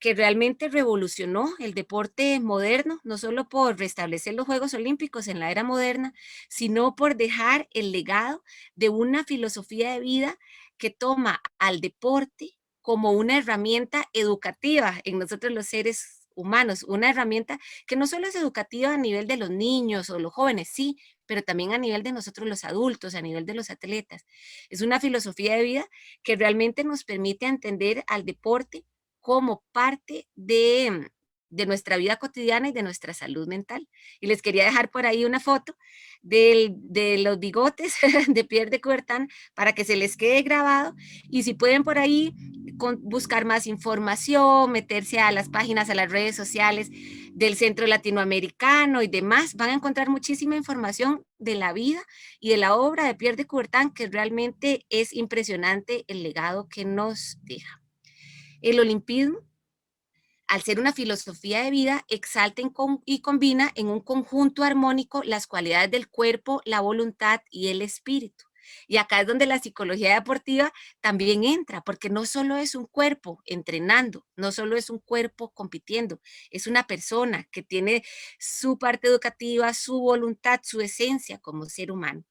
realmente revolucionó el deporte moderno, no solo por restablecer los Juegos Olímpicos en la era moderna, sino por dejar el legado de una filosofía de vida que toma al deporte como una herramienta educativa en nosotros los seres humanos, una herramienta que no solo es educativa a nivel de los niños o los jóvenes, sí, pero también a nivel de nosotros los adultos, a nivel de los atletas. Es una filosofía de vida que realmente nos permite entender al deporte como parte de nuestra vida cotidiana y de nuestra salud mental. Y les quería dejar por ahí una foto de los bigotes de Pierre de Coubertin para que se les quede grabado, y si pueden por ahí buscar más información, meterse a las páginas, a las redes sociales del Centro Latinoamericano y demás, van a encontrar muchísima información de la vida y de la obra de Pierre de Coubertin, que realmente es impresionante el legado que nos deja. El olimpismo, al ser una filosofía de vida, exalta y combina en un conjunto armónico las cualidades del cuerpo, la voluntad y el espíritu. Y acá es donde la psicología deportiva también entra, porque no solo es un cuerpo entrenando, no solo es un cuerpo compitiendo, es una persona que tiene su parte educativa, su voluntad, su esencia como ser humano.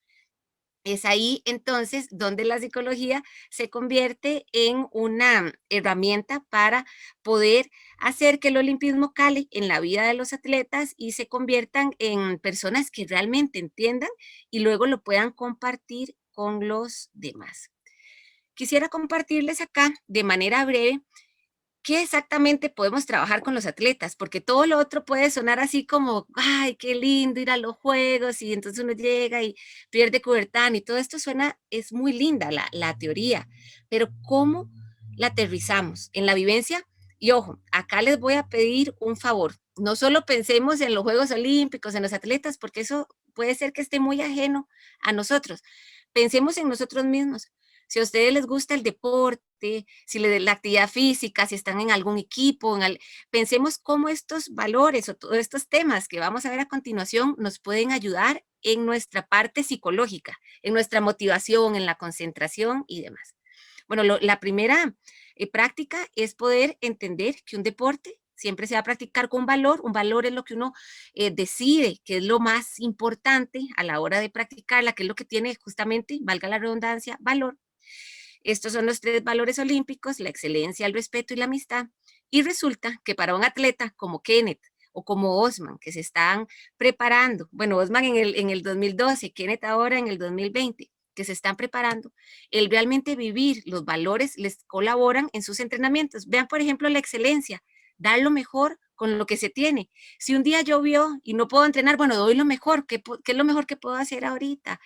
Es ahí entonces donde la psicología se convierte en una herramienta para poder hacer que el olimpismo cale en la vida de los atletas y se conviertan en personas que realmente entiendan y luego lo puedan compartir con los demás. Quisiera compartirles acá de manera breve qué exactamente podemos trabajar con los atletas, porque todo lo otro puede sonar así como, ay, qué lindo ir a los Juegos, y entonces uno llega y pierde Coubertin, y todo esto suena, es muy linda la teoría, pero ¿cómo la aterrizamos en la vivencia? Y ojo, acá les voy a pedir un favor, no solo pensemos en los Juegos Olímpicos, en los atletas, porque eso puede ser que esté muy ajeno a nosotros. Pensemos en nosotros mismos. Si a ustedes les gusta el deporte, si la actividad física, si están en algún equipo, pensemos cómo estos valores o todos estos temas que vamos a ver a continuación nos pueden ayudar en nuestra parte psicológica, en nuestra motivación, en la concentración y demás. Bueno, la primera práctica es poder entender que un deporte siempre se va a practicar con valor. Un valor es lo que uno decide que es lo más importante a la hora de practicarla, que es lo que tiene justamente, valga la redundancia, valor. Estos son los 3 valores olímpicos: la excelencia, el respeto y la amistad. Y resulta que para un atleta como Kenneth o como Osman, que se están preparando, bueno, Osman en el 2012, Kenneth ahora en el 2020, que se están preparando, el realmente vivir los valores les colaboran en sus entrenamientos. Vean, por ejemplo, la excelencia, dar lo mejor con lo que se tiene. Si un día llovió y no puedo entrenar, bueno, doy lo mejor. ¿Qué es lo mejor que puedo hacer ahorita?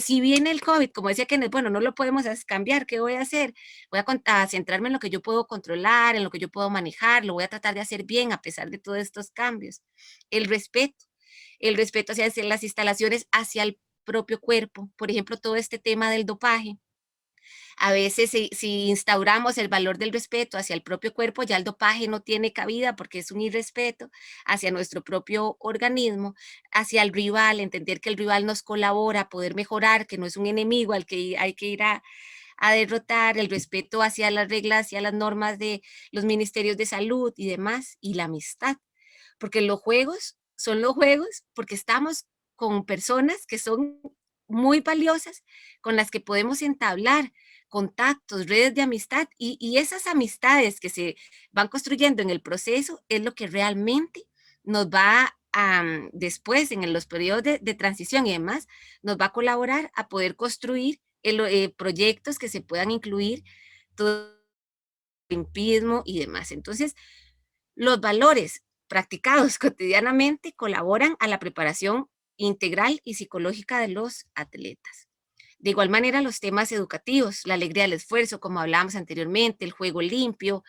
Si viene el COVID, como decía Kenneth, bueno, no lo podemos cambiar, ¿qué voy a hacer? Voy a centrarme en lo que yo puedo controlar, en lo que yo puedo manejar, lo voy a tratar de hacer bien a pesar de todos estos cambios. El respeto hacia las instalaciones, hacia el propio cuerpo. Por ejemplo, todo este tema del dopaje. A veces si instauramos el valor del respeto hacia el propio cuerpo, ya el dopaje no tiene cabida porque es un irrespeto hacia nuestro propio organismo, hacia el rival, entender que el rival nos colabora a poder mejorar, que no es un enemigo al que hay que ir a derrotar, el respeto hacia las reglas, hacia las normas de los ministerios de salud y demás, y la amistad, porque los juegos son los juegos porque estamos con personas que son muy valiosas, con las que podemos entablar contactos, redes de amistad, y esas amistades que se van construyendo en el proceso es lo que realmente nos va a, después, en los periodos de transición y demás, nos va a colaborar a poder construir proyectos que se puedan incluir todo el olimpismo y demás. Entonces, los valores practicados cotidianamente colaboran a la preparación integral y psicológica de los atletas. De igual manera, los temas educativos, la alegría del esfuerzo, como hablábamos anteriormente, el juego limpio,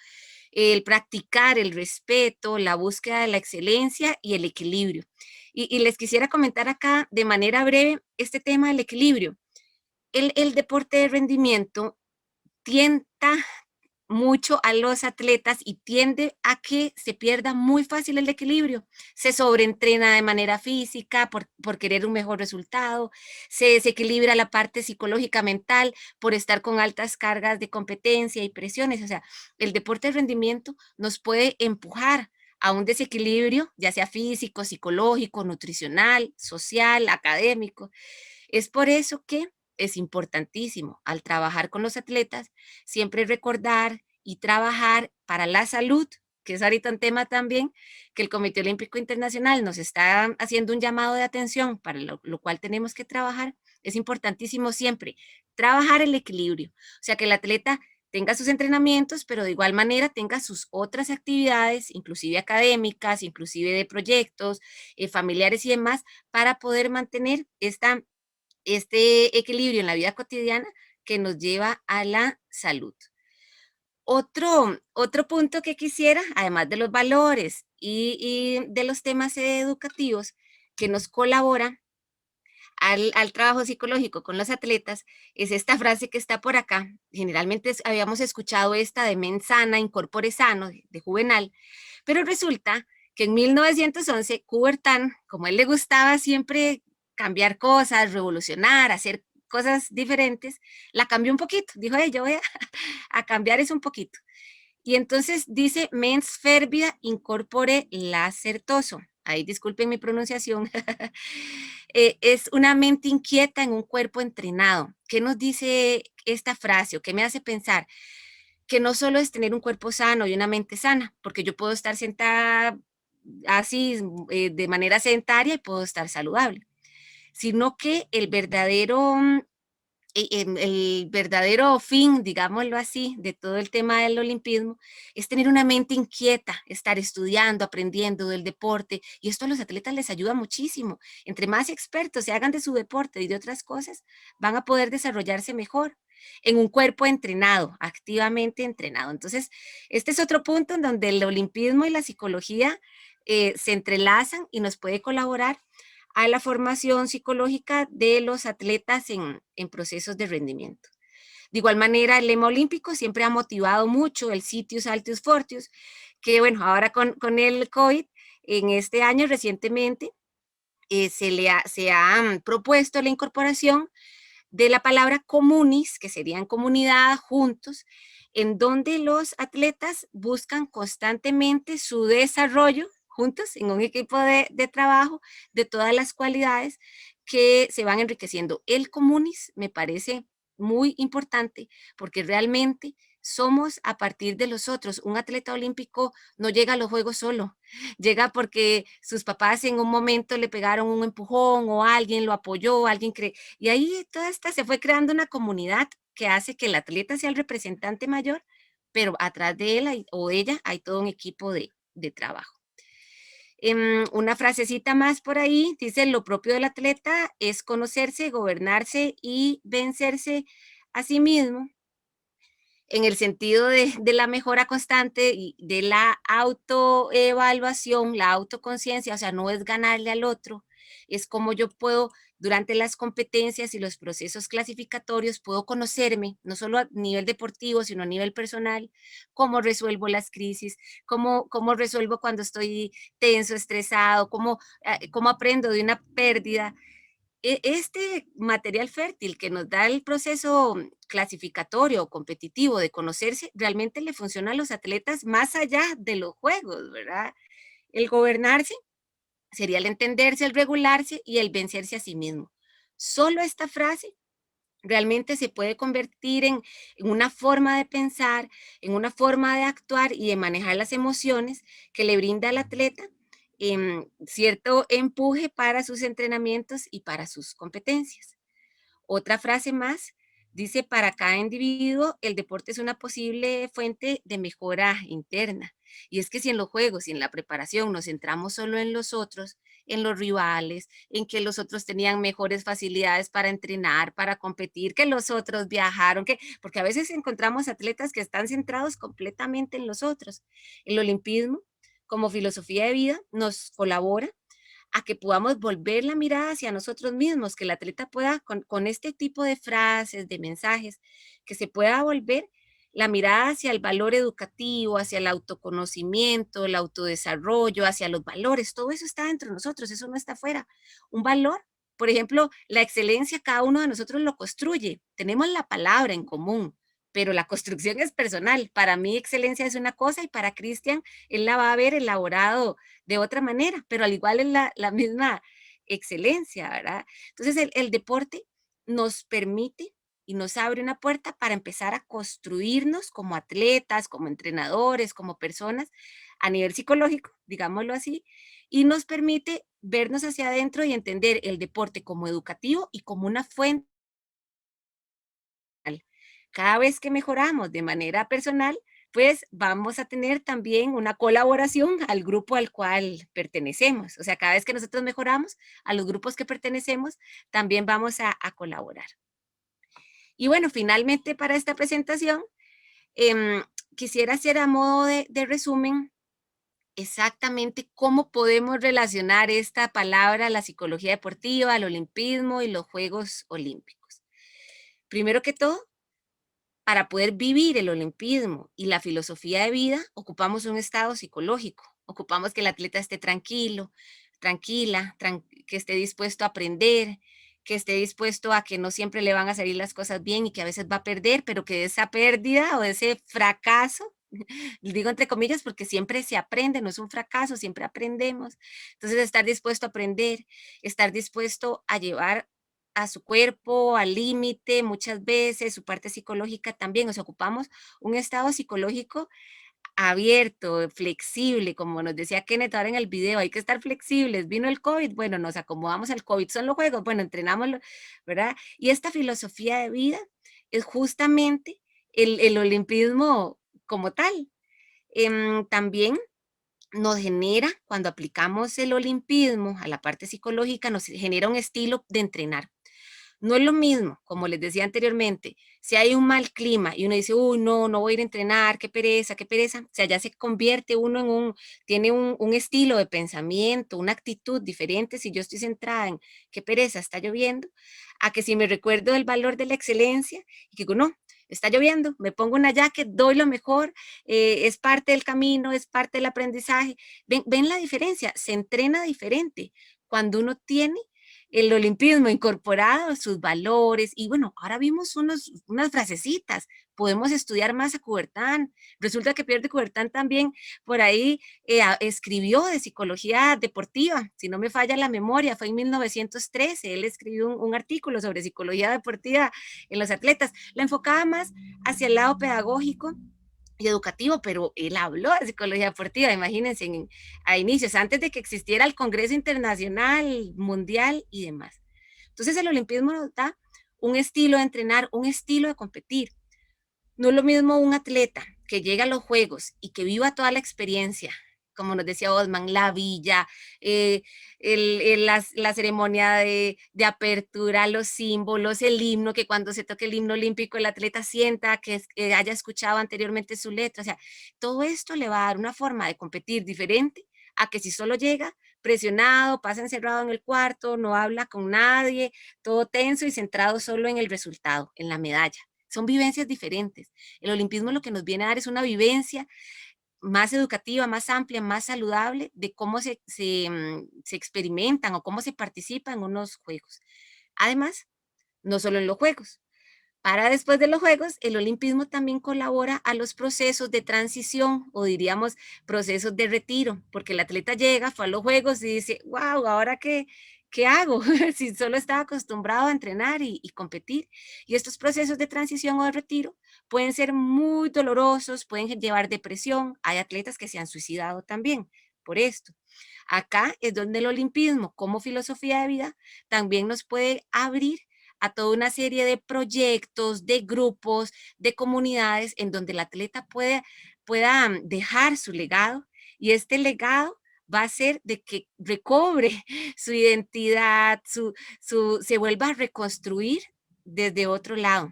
el practicar el respeto, la búsqueda de la excelencia y el equilibrio. Y les quisiera comentar acá de manera breve este tema del equilibrio. El deporte de rendimiento tienta mucho a los atletas y tiende a que se pierda muy fácil el equilibrio. Se sobreentrena de manera física por querer un mejor resultado, se desequilibra la parte psicológica mental por estar con altas cargas de competencia y presiones. O sea, el deporte de rendimiento nos puede empujar a un desequilibrio, ya sea físico, psicológico, nutricional, social, académico. Es por eso que es importantísimo al trabajar con los atletas siempre recordar y trabajar para la salud, que es ahorita un tema también que el Comité Olímpico Internacional nos está haciendo un llamado de atención, para lo cual tenemos que trabajar. Es importantísimo siempre trabajar el equilibrio, o sea, que el atleta tenga sus entrenamientos, pero de igual manera tenga sus otras actividades, inclusive académicas, inclusive de proyectos, familiares y demás, para poder mantener este equilibrio en la vida cotidiana que nos lleva a la salud. Otro punto que quisiera, además de los valores y de los temas educativos que nos colaboran al trabajo psicológico con los atletas, es esta frase que está por acá. Generalmente habíamos escuchado esta de mens sana, in corpore sano, de Juvenal, pero resulta que en 1911, Coubertin, como a él le gustaba siempre cambiar cosas, revolucionar, hacer cosas diferentes, la cambió un poquito. Dijo, yo voy a cambiar eso un poquito. Y entonces dice mens fervida in corpore lacertoso. Ahí disculpen mi pronunciación. Es una mente inquieta en un cuerpo entrenado. ¿Qué nos dice esta frase o qué me hace pensar? Que no solo es tener un cuerpo sano y una mente sana, porque yo puedo estar sentada así de manera sedentaria y puedo estar saludable, sino que el verdadero fin, digámoslo así, de todo el tema del olimpismo es tener una mente inquieta, estar estudiando, aprendiendo del deporte, y esto a los atletas les ayuda muchísimo. Entre más expertos se hagan de su deporte y de otras cosas, van a poder desarrollarse mejor en un cuerpo entrenado, activamente entrenado. Entonces, este es otro punto en donde el olimpismo y la psicología se entrelazan y nos puede colaborar a la formación psicológica de los atletas en procesos de rendimiento. De igual manera, el lema olímpico siempre ha motivado mucho el Sitius Altius Fortius, que bueno, ahora con el COVID, en este año recientemente, se ha propuesto la incorporación de la palabra comunis, que serían comunidad, juntos, en donde los atletas buscan constantemente su desarrollo juntos en un equipo de trabajo de todas las cualidades que se van enriqueciendo. El comunis me parece muy importante porque realmente somos a partir de los otros. Un atleta olímpico no llega a los Juegos solo, llega porque sus papás en un momento le pegaron un empujón o alguien lo apoyó, alguien y ahí toda esta se fue creando una comunidad que hace que el atleta sea el representante mayor, pero atrás de él o ella hay todo un equipo de trabajo. Una frasecita más por ahí, dice, lo propio del atleta es conocerse, gobernarse y vencerse a sí mismo, en el sentido de la mejora constante y de la autoevaluación, la autoconciencia, o sea, no es ganarle al otro, es como yo puedo, durante las competencias y los procesos clasificatorios, puedo conocerme, no solo a nivel deportivo, sino a nivel personal, cómo resuelvo las crisis, cómo resuelvo cuando estoy tenso, estresado, cómo aprendo de una pérdida. Este material fértil que nos da el proceso clasificatorio o competitivo de conocerse, realmente le funciona a los atletas más allá de los juegos, ¿verdad? El gobernarse sería el entenderse, el regularse y el vencerse a sí mismo. Solo esta frase realmente se puede convertir en una forma de pensar, en una forma de actuar y de manejar las emociones que le brinda al atleta cierto empuje para sus entrenamientos y para sus competencias. Otra frase más dice, para cada individuo el deporte es una posible fuente de mejora interna. Y es que si en los juegos y en la preparación nos centramos solo en los otros, en los rivales, en que los otros tenían mejores facilidades para entrenar, para competir, que los otros viajaron, porque a veces encontramos atletas que están centrados completamente en los otros. El olimpismo, como filosofía de vida, nos colabora a que podamos volver la mirada hacia nosotros mismos, que el atleta pueda, con este tipo de frases, de mensajes, que se pueda volver la mirada hacia el valor educativo, hacia el autoconocimiento, el autodesarrollo, hacia los valores, todo eso está dentro de nosotros, eso no está afuera. Un valor, por ejemplo, la excelencia, cada uno de nosotros lo construye, tenemos la palabra en común, pero la construcción es personal. Para mí excelencia es una cosa y para Cristian él la va a ver elaborado de otra manera, pero al igual es la misma excelencia, ¿verdad? Entonces el deporte nos permite y nos abre una puerta para empezar a construirnos como atletas, como entrenadores, como personas a nivel psicológico, digámoslo así, y nos permite vernos hacia adentro y entender el deporte como educativo y como una fuente. Cada vez que mejoramos de manera personal, pues vamos a tener también una colaboración al grupo al cual pertenecemos. O sea, cada vez que nosotros mejoramos a los grupos que pertenecemos, también vamos a colaborar. Y bueno, finalmente para esta presentación, quisiera hacer a modo de resumen exactamente cómo podemos relacionar esta palabra a la psicología deportiva, al olimpismo y los Juegos Olímpicos. Primero que todo, para poder vivir el olimpismo y la filosofía de vida, ocupamos un estado psicológico, ocupamos que el atleta esté tranquilo, tranquila, que esté dispuesto a aprender, que esté dispuesto a que no siempre le van a salir las cosas bien y que a veces va a perder, pero que de esa pérdida o de ese fracaso, digo entre comillas porque siempre se aprende, no es un fracaso, siempre aprendemos. Entonces estar dispuesto a aprender, estar dispuesto a llevar a su cuerpo al límite muchas veces, su parte psicológica también, o sea, ocupamos un estado psicológico abierto, flexible, como nos decía Kenneth ahora en el video, hay que estar flexibles, vino el COVID, bueno, nos acomodamos al COVID, son los juegos, bueno, entrenamos, ¿verdad? Y esta filosofía de vida es justamente el olimpismo como tal. También nos genera, cuando aplicamos el olimpismo a la parte psicológica, nos genera un estilo de entrenar. No es lo mismo, como les decía anteriormente, si hay un mal clima y uno dice, uy, no, no voy a ir a entrenar, qué pereza, qué pereza. O sea, ya se convierte uno en tiene un estilo de pensamiento, una actitud diferente si yo estoy centrada en qué pereza, está lloviendo, a que si me recuerdo del valor de la excelencia y que digo, no, está lloviendo, me pongo una jacket, doy lo mejor, es parte del camino, es parte del aprendizaje. ¿Ven la diferencia? Se entrena diferente cuando uno tiene el olimpismo incorporado, sus valores, y bueno, ahora vimos unas frasecitas, podemos estudiar más a Coubertin, resulta que Pierre de Coubertin también por ahí escribió de psicología deportiva, si no me falla la memoria, fue en 1913, él escribió un artículo sobre psicología deportiva en los atletas, la enfocaba más hacia el lado pedagógico y educativo, pero él habló de psicología deportiva, imagínense, a inicios, antes de que existiera el Congreso Internacional, Mundial y demás. Entonces el olimpismo nos da un estilo de entrenar, un estilo de competir. No es lo mismo un atleta que llega a los Juegos y que viva toda la experiencia, como nos decía Osman, la villa, la ceremonia de apertura, los símbolos, el himno, que cuando se toque el himno olímpico el atleta sienta que haya escuchado anteriormente su letra. O sea, todo esto le va a dar una forma de competir diferente a que si solo llega presionado, pasa encerrado en el cuarto, no habla con nadie, todo tenso y centrado solo en el resultado, en la medalla. Son vivencias diferentes. El olimpismo lo que nos viene a dar es una vivencia más educativa, más amplia, más saludable de cómo se experimentan o cómo se participa en unos juegos. Además, no solo en los juegos. Para después de los juegos, el olimpismo también colabora a los procesos de transición o diríamos procesos de retiro, porque el atleta llega, fue a los juegos y dice, wow, ¿ahora qué hago? Si solo estaba acostumbrado a entrenar y competir. Y estos procesos de transición o de retiro pueden ser muy dolorosos, pueden llevar depresión. Hay atletas que se han suicidado también por esto. Acá es donde el olimpismo, como filosofía de vida, también nos puede abrir a toda una serie de proyectos, de grupos, de comunidades en donde el atleta pueda dejar su legado y este legado va a ser de que recobre su identidad, se vuelva a reconstruir desde otro lado.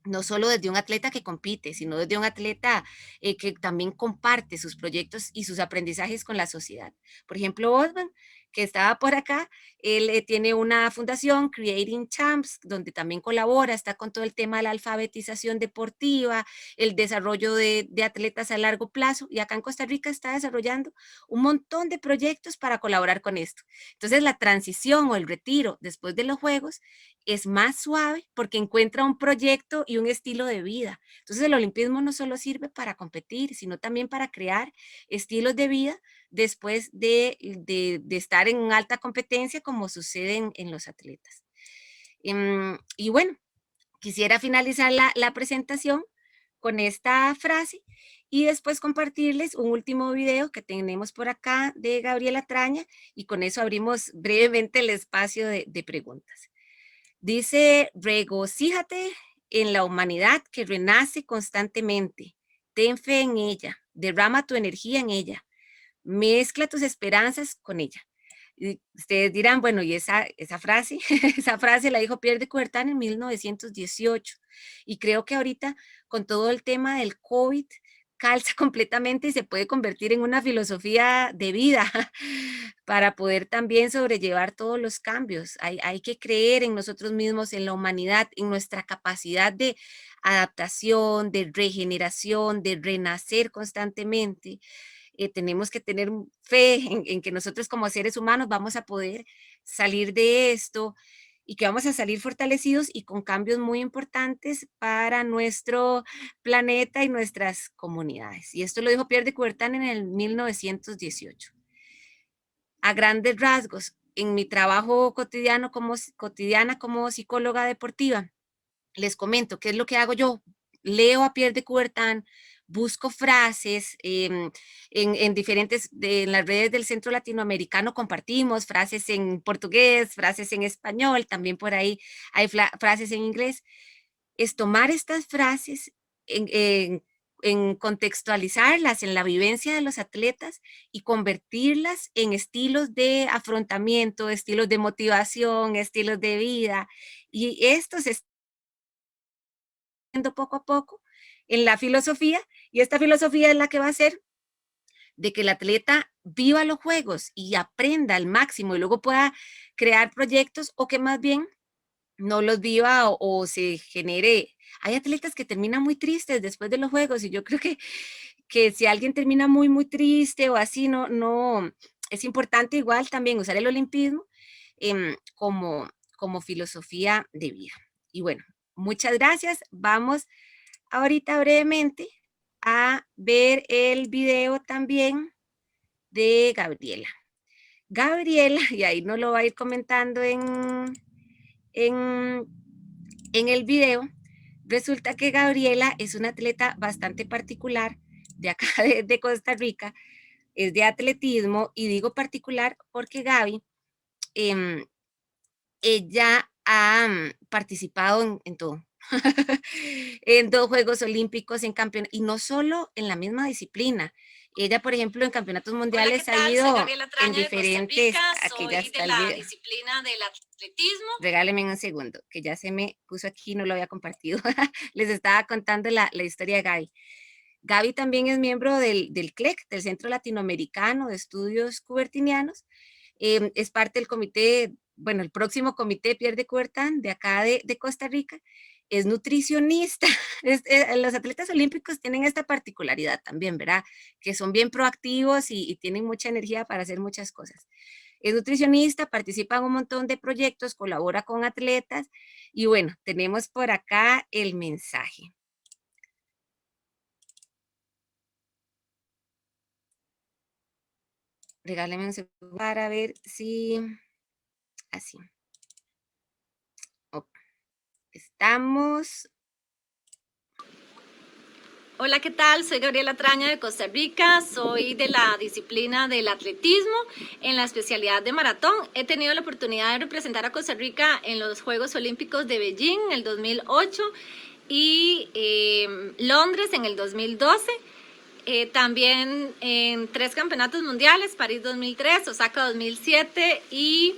No solo desde un atleta que compite, sino desde un atleta que también comparte sus proyectos y sus aprendizajes con la sociedad. Por ejemplo, Osman, que estaba por acá, él tiene una fundación, Creating Champs, donde también colabora, está con todo el tema de la alfabetización deportiva, el desarrollo de atletas a largo plazo, y acá en Costa Rica está desarrollando un montón de proyectos para colaborar con esto. Entonces, la transición o el retiro después de los Juegos es más suave porque encuentra un proyecto y un estilo de vida. Entonces el olimpismo no solo sirve para competir, sino también para crear estilos de vida después de estar en alta competencia como sucede en los atletas. Y bueno, quisiera finalizar la presentación con esta frase y después compartirles un último video que tenemos por acá de Gabriela Traña y con eso abrimos brevemente el espacio de preguntas. Dice, regocíjate en la humanidad que renace constantemente. Ten fe en ella, derrama tu energía en ella, mezcla tus esperanzas con ella. Y ustedes dirán, bueno, ¿y esa frase? Esa frase la dijo Pierre de Coubertin en 1918. Y creo que ahorita, con todo el tema del COVID, calza completamente y se puede convertir en una filosofía de vida para poder también sobrellevar todos los cambios. Hay que creer en nosotros mismos, en la humanidad, en nuestra capacidad de adaptación, de regeneración, de renacer constantemente. Tenemos que tener fe en que nosotros como seres humanos vamos a poder salir de esto y que vamos a salir fortalecidos y con cambios muy importantes para nuestro planeta y nuestras comunidades. Y esto lo dijo Pierre de Coubertin en el 1918. A grandes rasgos, en mi trabajo cotidiana como psicóloga deportiva, les comento qué es lo que hago yo. Leo a Pierre de Coubertin, busco frases en diferentes, en las redes del Centro Latinoamericano compartimos frases en portugués, frases en español, también por ahí hay frases en inglés. Es tomar estas frases en contextualizarlas en la vivencia de los atletas y convertirlas en estilos de afrontamiento, estilos de motivación, estilos de vida. Y esto se está haciendo poco a poco en la filosofía, y esta filosofía es la que va a hacer de que el atleta viva los juegos y aprenda al máximo y luego pueda crear proyectos, o que más bien no los viva o se genere. Hay atletas que terminan muy tristes después de los juegos, y yo creo que si alguien termina muy, muy triste o así, no, es importante igual también usar el olimpismo como filosofía de vida. Y bueno, muchas gracias. Vamos ahorita brevemente a ver el video también de Gabriela. Gabriela, y ahí nos lo va a ir comentando en el video. Resulta que Gabriela es una atleta bastante particular de acá de Costa Rica, es de atletismo, y digo particular porque Gaby, ella ha participado en todo, en 2 Juegos Olímpicos, en campeonatos, y no solo en la misma disciplina. Ella, por ejemplo, en campeonatos mundiales ha ido en diferentes, aquí ya está el video. Disciplina del atletismo. Regáleme un segundo, que ya se me puso aquí, no lo había compartido. Les estaba contando la historia de Gaby. Gaby también es miembro del CLEC, del Centro Latinoamericano de Estudios Coubertinianos. Es parte del comité, bueno, el próximo comité Pierre de Coubertin de acá de Costa Rica. Es nutricionista. Los atletas olímpicos tienen esta particularidad también, ¿verdad? Que son bien proactivos y tienen mucha energía para hacer muchas cosas. Es nutricionista, participa en un montón de proyectos, colabora con atletas, y bueno, tenemos por acá el mensaje. Regáleme un segundo para ver si... Así. Oh, estamos... Hola, ¿qué tal? Soy Gabriela Traña de Costa Rica, soy de la disciplina del atletismo en la especialidad de maratón. He tenido la oportunidad de representar a Costa Rica en los Juegos Olímpicos de Beijing en el 2008 y Londres en el 2012. También en 3 campeonatos mundiales, París 2003, Osaka 2007 y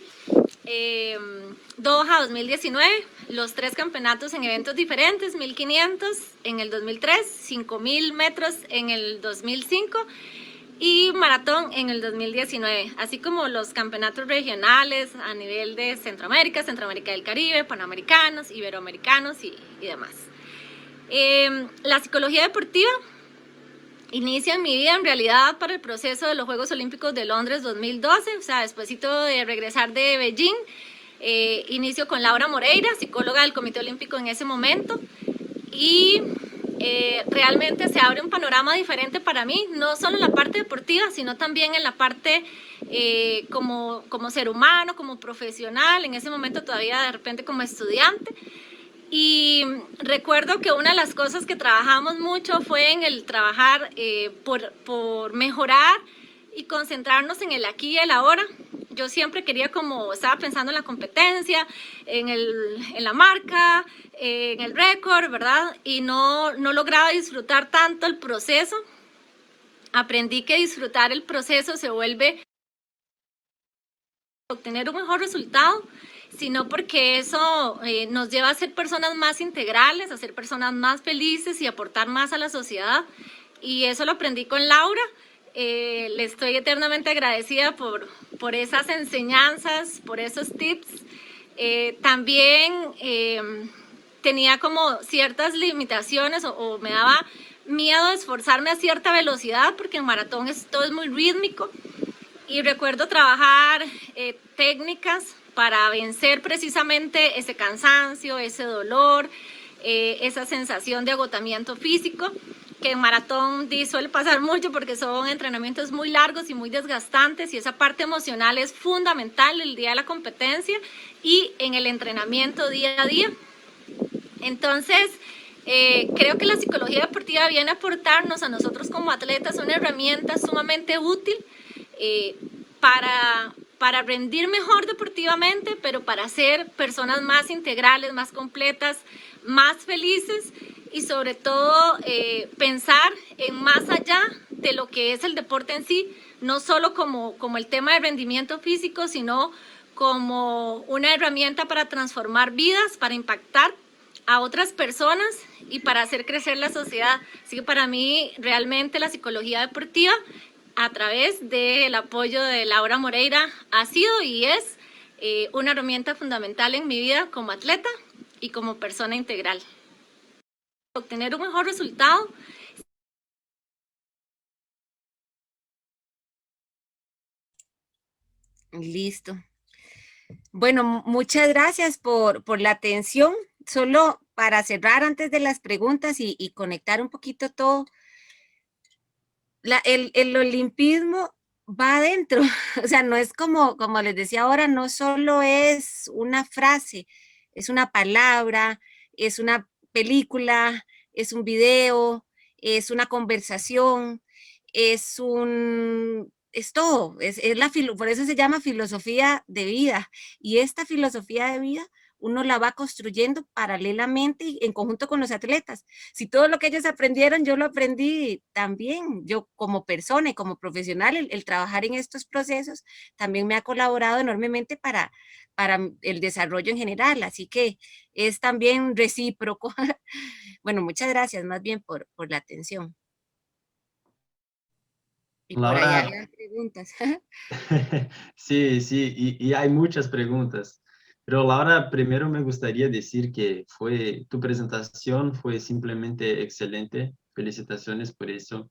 Doha 2019, los 3 campeonatos en eventos diferentes, 1500 en el 2003, 5000 metros en el 2005 y maratón en el 2019, así como los campeonatos regionales a nivel de Centroamérica, Centroamérica del Caribe, panamericanos, iberoamericanos y demás. La psicología deportiva inicia en mi vida en realidad para el proceso de los Juegos Olímpicos de Londres 2012, o sea, despuesito de regresar de Beijing, inicio con Laura Moreira, psicóloga del Comité Olímpico en ese momento, y realmente se abre un panorama diferente para mí, no solo en la parte deportiva, sino también en la parte como ser humano, como profesional, en ese momento todavía de repente como estudiante. Y recuerdo que una de las cosas que trabajamos mucho fue en el trabajar por mejorar y concentrarnos en el aquí y el ahora. Yo siempre quería, como estaba pensando en la competencia, en la marca, en el récord, ¿verdad? Y no lograba disfrutar tanto el proceso. Aprendí que disfrutar el proceso se vuelve obtener un mejor resultado, sino porque eso nos lleva a ser personas más integrales, a ser personas más felices y aportar más a la sociedad. Y eso lo aprendí con Laura. Le estoy eternamente agradecida por esas enseñanzas, por esos tips. También tenía como ciertas limitaciones o me daba miedo de esforzarme a cierta velocidad porque en maratón todo es muy rítmico. Y recuerdo trabajar técnicas para vencer precisamente ese cansancio, ese dolor, esa sensación de agotamiento físico, que en maratón suele pasar mucho porque son entrenamientos muy largos y muy desgastantes, y esa parte emocional es fundamental el día de la competencia y en el entrenamiento día a día. Entonces, creo que la psicología deportiva viene a aportarnos a nosotros como atletas una herramienta sumamente útil para rendir mejor deportivamente, pero para ser personas más integrales, más completas, más felices y sobre todo pensar en más allá de lo que es el deporte en sí, no solo como el tema de rendimiento físico, sino como una herramienta para transformar vidas, para impactar a otras personas y para hacer crecer la sociedad. Así que para mí realmente la psicología deportiva, a través del apoyo de Laura Moreira, ha sido y es una herramienta fundamental en mi vida como atleta y como persona integral. Obtener un mejor resultado. Listo. Bueno, muchas gracias por la atención. Solo para cerrar antes de las preguntas y conectar un poquito todo, el olimpismo va adentro, o sea, no es como les decía ahora, no solo es una frase, es una palabra, es una película, es un video, es una conversación, es todo, por eso se llama filosofía de vida, y esta filosofía de vida uno la va construyendo paralelamente y en conjunto con los atletas. Si todo lo que ellos aprendieron, yo lo aprendí también, yo como persona y como profesional, el trabajar en estos procesos también me ha colaborado enormemente para el desarrollo en general, así que es también recíproco. Bueno, muchas gracias más bien por la atención. Y por allá Laura, había preguntas. sí, sí, y hay muchas preguntas. Pero Laura, primero me gustaría decir que tu presentación fue simplemente excelente. Felicitaciones por eso.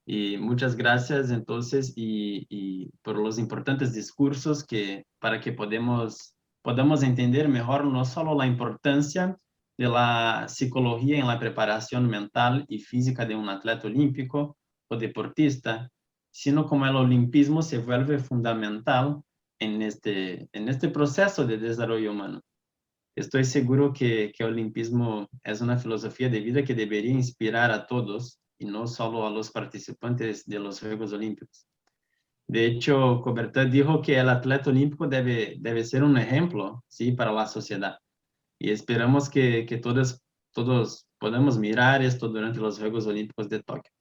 Y muchas gracias entonces y por los importantes discursos para que podamos entender mejor no solo la importancia de la psicología en la preparación mental y física de un atleta olímpico o deportista, sino como el olimpismo se vuelve fundamental en este proceso de desarrollo humano. Estoy seguro que el olimpismo es una filosofía de vida que debería inspirar a todos y no solo a los participantes de los Juegos Olímpicos. De hecho, Coubertin dijo que el atleta olímpico debe ser un ejemplo, ¿sí?, para la sociedad. Y esperamos que todos podamos mirar esto durante los Juegos Olímpicos de Tokio.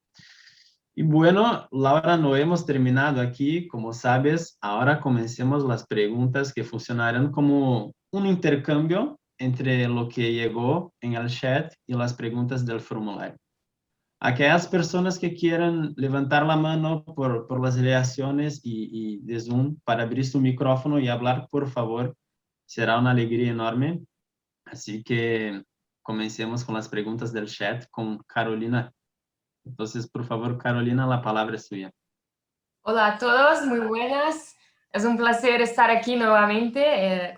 Y bueno, Laura, no hemos terminado aquí. Como sabes, ahora comencemos las preguntas que funcionarán como un intercambio entre lo que llegó en el chat y las preguntas del formulario. Aquellas personas que quieran levantar la mano por las reacciones y de Zoom para abrir su micrófono y hablar, por favor, será una alegría enorme. Así que comencemos con las preguntas del chat con Carolina. Entonces, por favor, Carolina, la palabra es suya. Hola a todos, muy buenas. Es un placer estar aquí nuevamente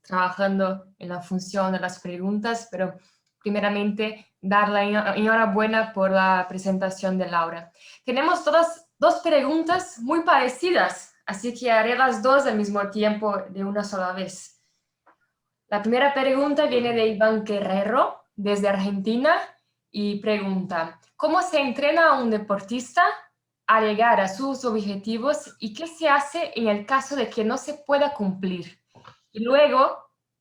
trabajando en la función de las preguntas, pero primeramente dar la enhorabuena por la presentación de Laura. Tenemos todas dos preguntas muy parecidas, así que haré las dos al mismo tiempo de una sola vez. La primera pregunta viene de Iván Guerrero, desde Argentina, y pregunta: ¿cómo se entrena a un deportista a llegar a sus objetivos y qué se hace en el caso de que no se pueda cumplir? Y luego,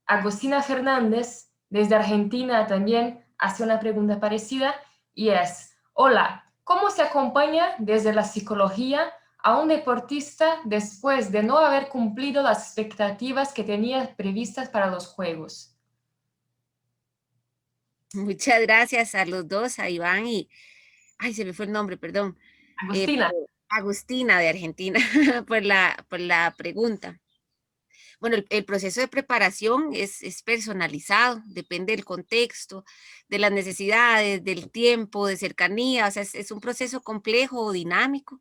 Agustina Fernández, desde Argentina, también hace una pregunta parecida y es: hola, ¿cómo se acompaña desde la psicología a un deportista después de no haber cumplido las expectativas que tenía previstas para los Juegos? Muchas gracias a los dos, a Iván y, ay, se me fue el nombre, perdón. Agustina. Agustina de Argentina, por la pregunta. Bueno, el proceso de preparación es personalizado, depende del contexto, de las necesidades, del tiempo, de cercanía, o sea, es un proceso complejo, dinámico,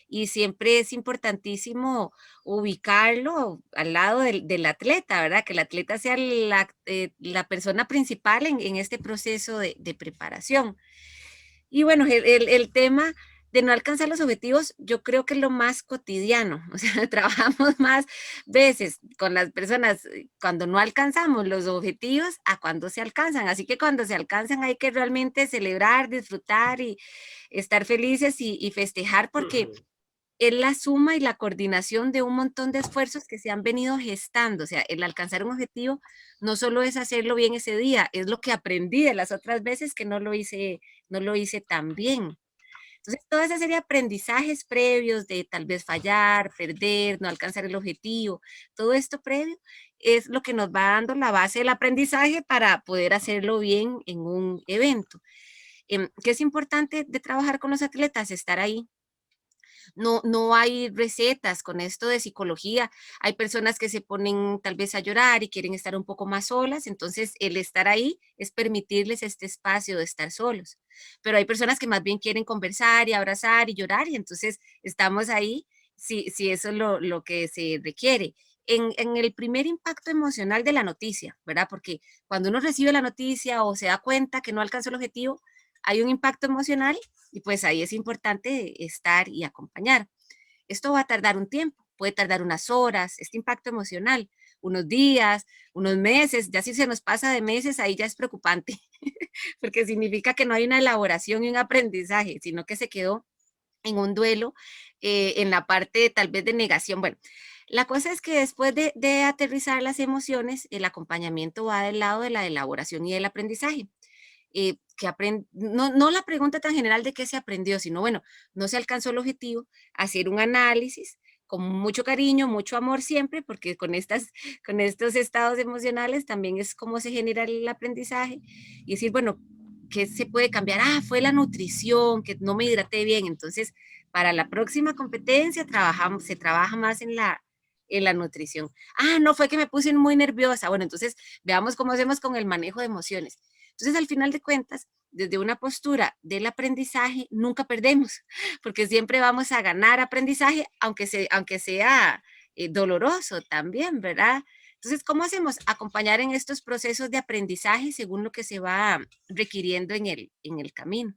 y siempre es importantísimo ubicarlo al lado del atleta, ¿verdad? Que el atleta sea la persona principal en este proceso de preparación. Y bueno, el tema de no alcanzar los objetivos, yo creo que es lo más cotidiano, o sea, trabajamos más veces con las personas cuando no alcanzamos los objetivos a cuando se alcanzan, así que cuando se alcanzan hay que realmente celebrar, disfrutar y estar felices y festejar porque es la suma y la coordinación de un montón de esfuerzos que se han venido gestando. O sea, el alcanzar un objetivo no solo es hacerlo bien ese día, es lo que aprendí de las otras veces que no lo hice tan bien. Entonces, toda esa serie de aprendizajes previos de tal vez fallar, perder, no alcanzar el objetivo, todo esto previo es lo que nos va dando la base del aprendizaje para poder hacerlo bien en un evento. ¿Qué es importante de trabajar con los atletas? Estar ahí. No hay recetas con esto de psicología. Hay personas que se ponen tal vez a llorar y quieren estar un poco más solas, entonces el estar ahí es permitirles este espacio de estar solos. Pero hay personas que más bien quieren conversar y abrazar y llorar, y entonces estamos ahí si eso es lo que se requiere. En el primer impacto emocional de la noticia, ¿verdad? Porque cuando uno recibe la noticia o se da cuenta que no alcanzó el objetivo, hay un impacto emocional y pues ahí es importante estar y acompañar. Esto va a tardar un tiempo, puede tardar unas horas, este impacto emocional, unos días, unos meses, ya si se nos pasa de meses, ahí ya es preocupante, porque significa que no hay una elaboración y un aprendizaje, sino que se quedó en un duelo, en la parte tal vez de negación. Bueno, la cosa es que después de aterrizar las emociones, el acompañamiento va del lado de la elaboración y del aprendizaje. No la pregunta tan general de qué se aprendió, sino bueno, no se alcanzó el objetivo, hacer un análisis con mucho cariño, mucho amor siempre, porque con estos estados emocionales también es cómo se genera el aprendizaje, y decir, bueno, ¿qué se puede cambiar? Ah, fue la nutrición, que no me hidraté bien, entonces para la próxima competencia se trabaja más en la nutrición. Ah, no, fue que me puse muy nerviosa. Bueno, entonces veamos cómo hacemos con el manejo de emociones. Entonces, al final de cuentas, desde una postura del aprendizaje, nunca perdemos, porque siempre vamos a ganar aprendizaje, aunque sea doloroso también, ¿verdad? Entonces, ¿cómo hacemos? Acompañar en estos procesos de aprendizaje según lo que se va requiriendo en el camino.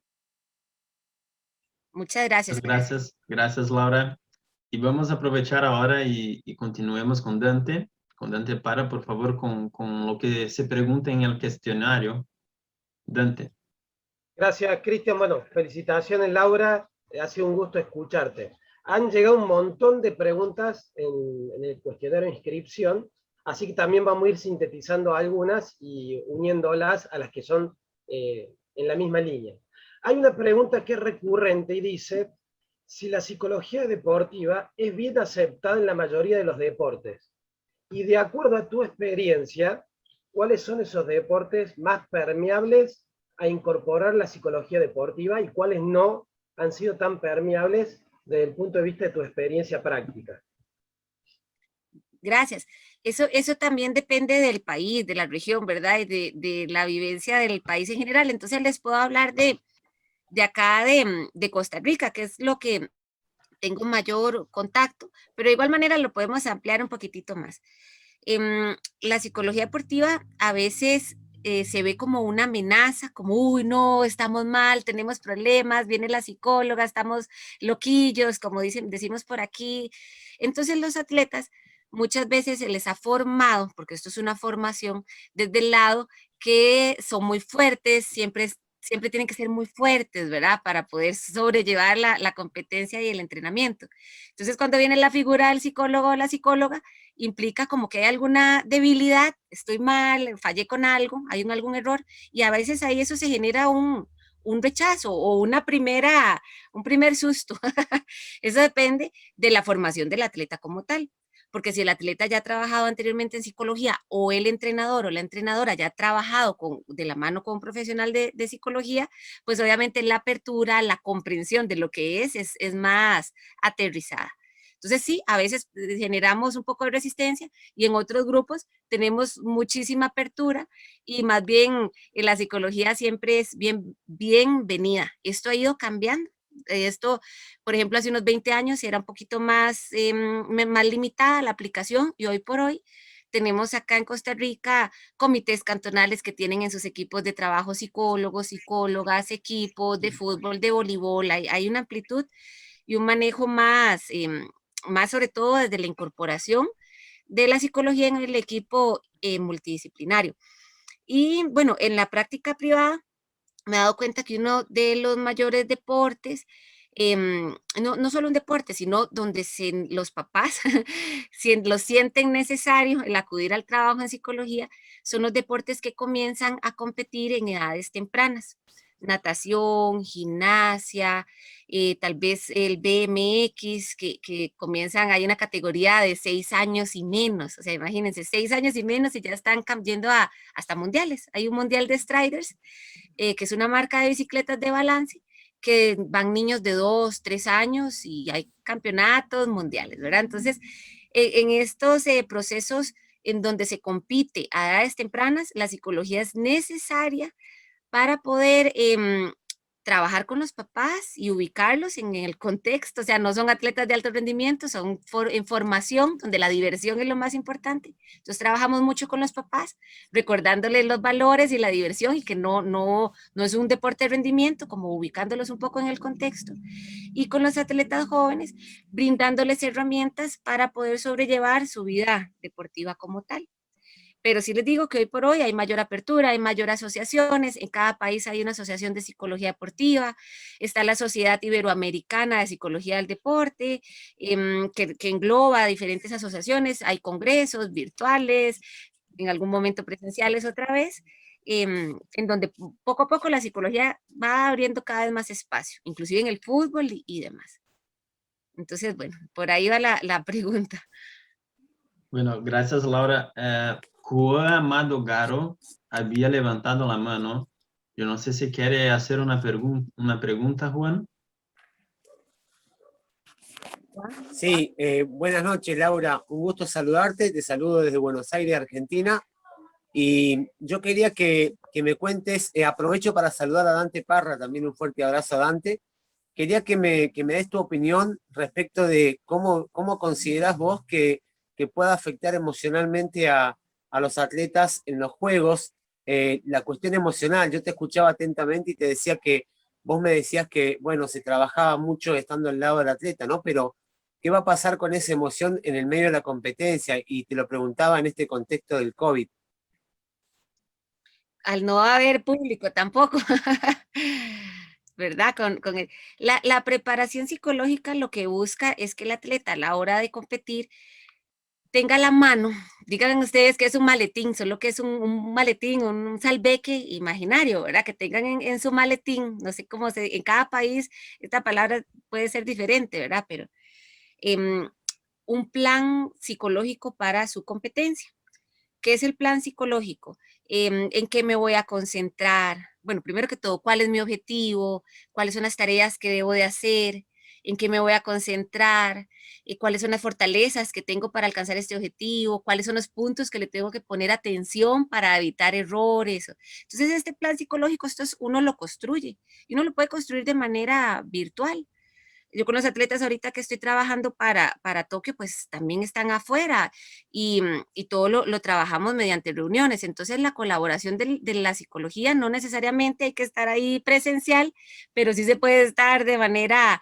Muchas gracias. Gracias, gracias Laura. Y vamos a aprovechar ahora y continuemos con Dante. Con Dante para, por favor, con lo que se pregunta en el cuestionario. Dante. Gracias, Cristian. Bueno, felicitaciones, Laura. Ha sido un gusto escucharte. Han llegado un montón de preguntas en el cuestionario de inscripción, así que también vamos a ir sintetizando algunas y uniéndolas a las que son en la misma línea. Hay una pregunta que es recurrente y dice si la psicología deportiva es bien aceptada en la mayoría de los deportes. Y de acuerdo a tu experiencia, ¿cuáles son esos deportes más permeables a incorporar la psicología deportiva y cuáles no han sido tan permeables desde el punto de vista de tu experiencia práctica? Gracias. Eso también depende del país, de la región, ¿verdad? Y de la vivencia del país en general. Entonces les puedo hablar de acá de Costa Rica, que es lo que tengo mayor contacto, pero de igual manera lo podemos ampliar un poquitito más. La psicología deportiva a veces se ve como una amenaza, como, uy, no, estamos mal, tenemos problemas, viene la psicóloga, estamos loquillos, como decimos por aquí. Entonces los atletas muchas veces se les ha formado, porque esto es una formación, desde el lado que son muy fuertes, siempre tienen que ser muy fuertes, ¿verdad? Para poder sobrellevar la competencia y el entrenamiento. Entonces, cuando viene la figura del psicólogo o la psicóloga, implica como que hay alguna debilidad, estoy mal, fallé con algo, hay algún error, y a veces ahí eso se genera un rechazo o un primer susto. Eso depende de la formación del atleta como tal. Porque si el atleta ya ha trabajado anteriormente en psicología o el entrenador o la entrenadora ya ha trabajado de la mano con un profesional de psicología, pues obviamente la apertura, la comprensión de lo que es más aterrizada. Entonces sí, a veces generamos un poco de resistencia y en otros grupos tenemos muchísima apertura y más bien la psicología siempre es bienvenida. Esto ha ido cambiando. Esto, por ejemplo, hace unos 20 años era un poquito más limitada la aplicación y hoy por hoy tenemos acá en Costa Rica comités cantonales que tienen en sus equipos de trabajo psicólogos, psicólogas, equipos de fútbol, de voleibol. Hay una amplitud y un manejo más sobre todo desde la incorporación de la psicología en el equipo multidisciplinario. Y bueno, en la práctica privada me he dado cuenta que uno de los mayores deportes no solo un deporte, sino donde los papás lo sienten necesario el acudir al trabajo en psicología, son los deportes que comienzan a competir en edades tempranas. Natación, gimnasia, tal vez el BMX, que comienzan, hay una categoría de 6 años y menos, o sea, imagínense, 6 años y menos y ya están yendo hasta mundiales. Hay un mundial de Striders, que es una marca de bicicletas de balance, que van niños de 2, 3 años y hay campeonatos mundiales, ¿verdad? Entonces, en estos procesos en donde se compite a edades tempranas, la psicología es necesaria para poder trabajar con los papás y ubicarlos en el contexto. O sea, no son atletas de alto rendimiento, son en formación, donde la diversión es lo más importante. Entonces trabajamos mucho con los papás, recordándoles los valores y la diversión, y que no es un deporte de rendimiento, como ubicándolos un poco en el contexto. Y con los atletas jóvenes, brindándoles herramientas para poder sobrellevar su vida deportiva como tal. Pero sí les digo que hoy por hoy hay mayor apertura, hay mayor asociaciones, en cada país hay una asociación de psicología deportiva, está la Sociedad Iberoamericana de Psicología del Deporte, que engloba diferentes asociaciones, hay congresos virtuales, en algún momento presenciales otra vez, en donde poco a poco la psicología va abriendo cada vez más espacio, inclusive en el fútbol y demás. Entonces, bueno, por ahí va la pregunta. Bueno, gracias, Laura. Juan Amado Garo había levantado la mano. Yo no sé si quiere hacer una pregunta, Juan. Sí, buenas noches, Laura. Un gusto saludarte. Te saludo desde Buenos Aires, Argentina. Y yo quería que me cuentes, aprovecho para saludar a Dante Parra, también un fuerte abrazo a Dante. Quería que me des tu opinión respecto de cómo considerás vos que pueda afectar emocionalmente a los atletas en los juegos, la cuestión emocional. Yo te escuchaba atentamente y te decía que vos me decías que, bueno, se trabajaba mucho estando al lado del atleta, ¿no? Pero, ¿qué va a pasar con esa emoción en el medio de la competencia? Y te lo preguntaba en este contexto del COVID. Al no haber público tampoco, ¿verdad? La preparación psicológica lo que busca es que el atleta a la hora de competir tenga la mano, digan ustedes que es un maletín, solo que es un maletín, un salveque imaginario, ¿verdad? Que tengan en su maletín, no sé cómo en cada país esta palabra puede ser diferente, ¿verdad? Pero un plan psicológico para su competencia. ¿Qué es el plan psicológico? ¿En qué me voy a concentrar? Bueno, primero que todo, ¿cuál es mi objetivo? ¿Cuáles son las tareas que debo de hacer? ¿En qué me voy a concentrar? ¿Cuáles son las fortalezas que tengo para alcanzar este objetivo? ¿Cuáles son los puntos que le tengo que poner atención para evitar errores? Entonces, este plan psicológico, uno lo construye y uno lo puede construir de manera virtual. Yo con los atletas ahorita que estoy trabajando para Tokio, pues también están afuera y todo lo trabajamos mediante reuniones. Entonces la colaboración de la psicología no necesariamente hay que estar ahí presencial, pero sí se puede estar de manera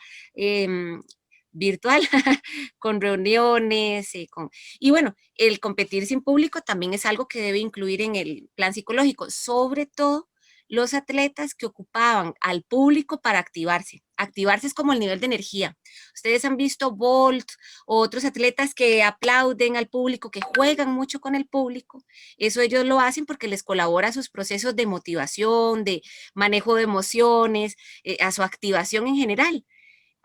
virtual, con reuniones. Y bueno, el competir sin público también es algo que debe incluir en el plan psicológico, sobre todo los atletas que ocupaban al público para activarse. Activarse es como el nivel de energía. Ustedes han visto Bolt o otros atletas que aplauden al público, que juegan mucho con el público. Eso ellos lo hacen porque les colabora a sus procesos de motivación, de manejo de emociones, a su activación en general.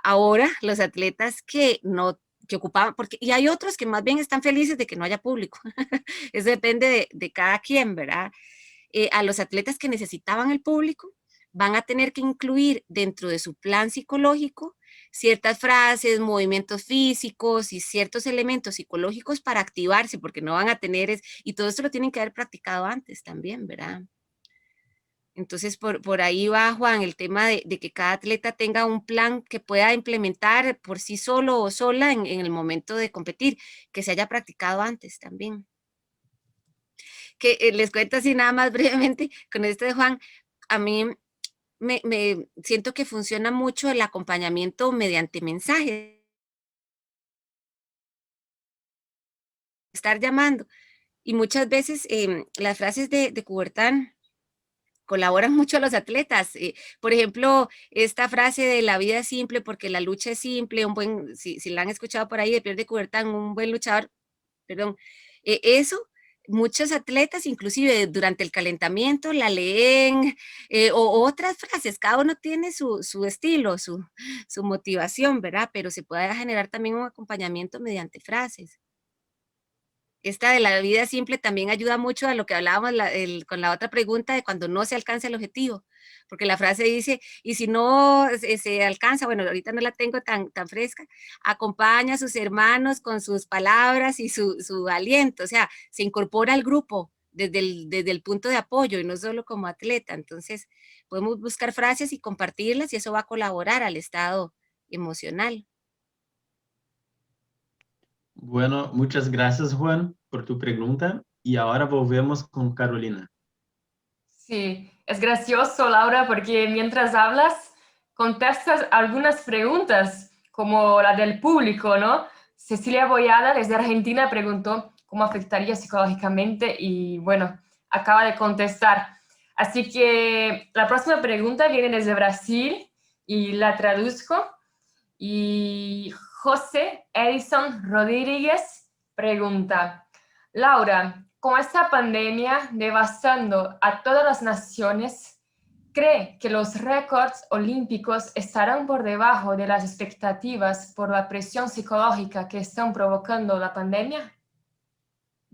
Ahora, los atletas que no que ocupaban, y hay otros que más bien están felices de que no haya público. Eso depende de cada quien, ¿verdad? A los atletas que necesitaban el público, van a tener que incluir dentro de su plan psicológico ciertas frases, movimientos físicos y ciertos elementos psicológicos para activarse, porque no van a tener, y todo esto lo tienen que haber practicado antes también, ¿verdad? Entonces, por ahí va, Juan, el tema de que cada atleta tenga un plan que pueda implementar por sí solo o sola en el momento de competir, que se haya practicado antes también. Que les cuento así nada más brevemente con esto de Juan, a mí me siento que funciona mucho el acompañamiento mediante mensajes. Estar llamando. Y muchas veces las frases de Coubertin, colaboran mucho los atletas. Por ejemplo, esta frase de la vida es simple porque la lucha es simple, si la han escuchado por ahí de Pierre de Coubertin, un buen luchador, perdón, eso, muchos atletas, inclusive durante el calentamiento, la leen, o otras frases, cada uno tiene su estilo, su motivación, ¿verdad? Pero se puede generar también un acompañamiento mediante frases. Esta de la vida simple también ayuda mucho a lo que hablábamos con la otra pregunta de cuando no se alcanza el objetivo, porque la frase dice, y si no se alcanza, bueno, ahorita no la tengo tan fresca, acompaña a sus hermanos con sus palabras y su aliento, o sea, se incorpora al grupo desde el punto de apoyo y no solo como atleta. Entonces, podemos buscar frases y compartirlas y eso va a colaborar al estado emocional. Bueno, muchas gracias, Juan, por tu pregunta. Y ahora volvemos con Carolina. Sí, es gracioso, Laura, porque mientras hablas, contestas algunas preguntas, como la del público, ¿no? Cecilia Boyada, desde Argentina, preguntó cómo afectaría psicológicamente y, bueno, acaba de contestar. Así que la próxima pregunta viene desde Brasil y la traduzco. Y José Edison Rodríguez pregunta, Laura, con esta pandemia devastando a todas las naciones, ¿cree que los récords olímpicos estarán por debajo de las expectativas por la presión psicológica que están provocando la pandemia?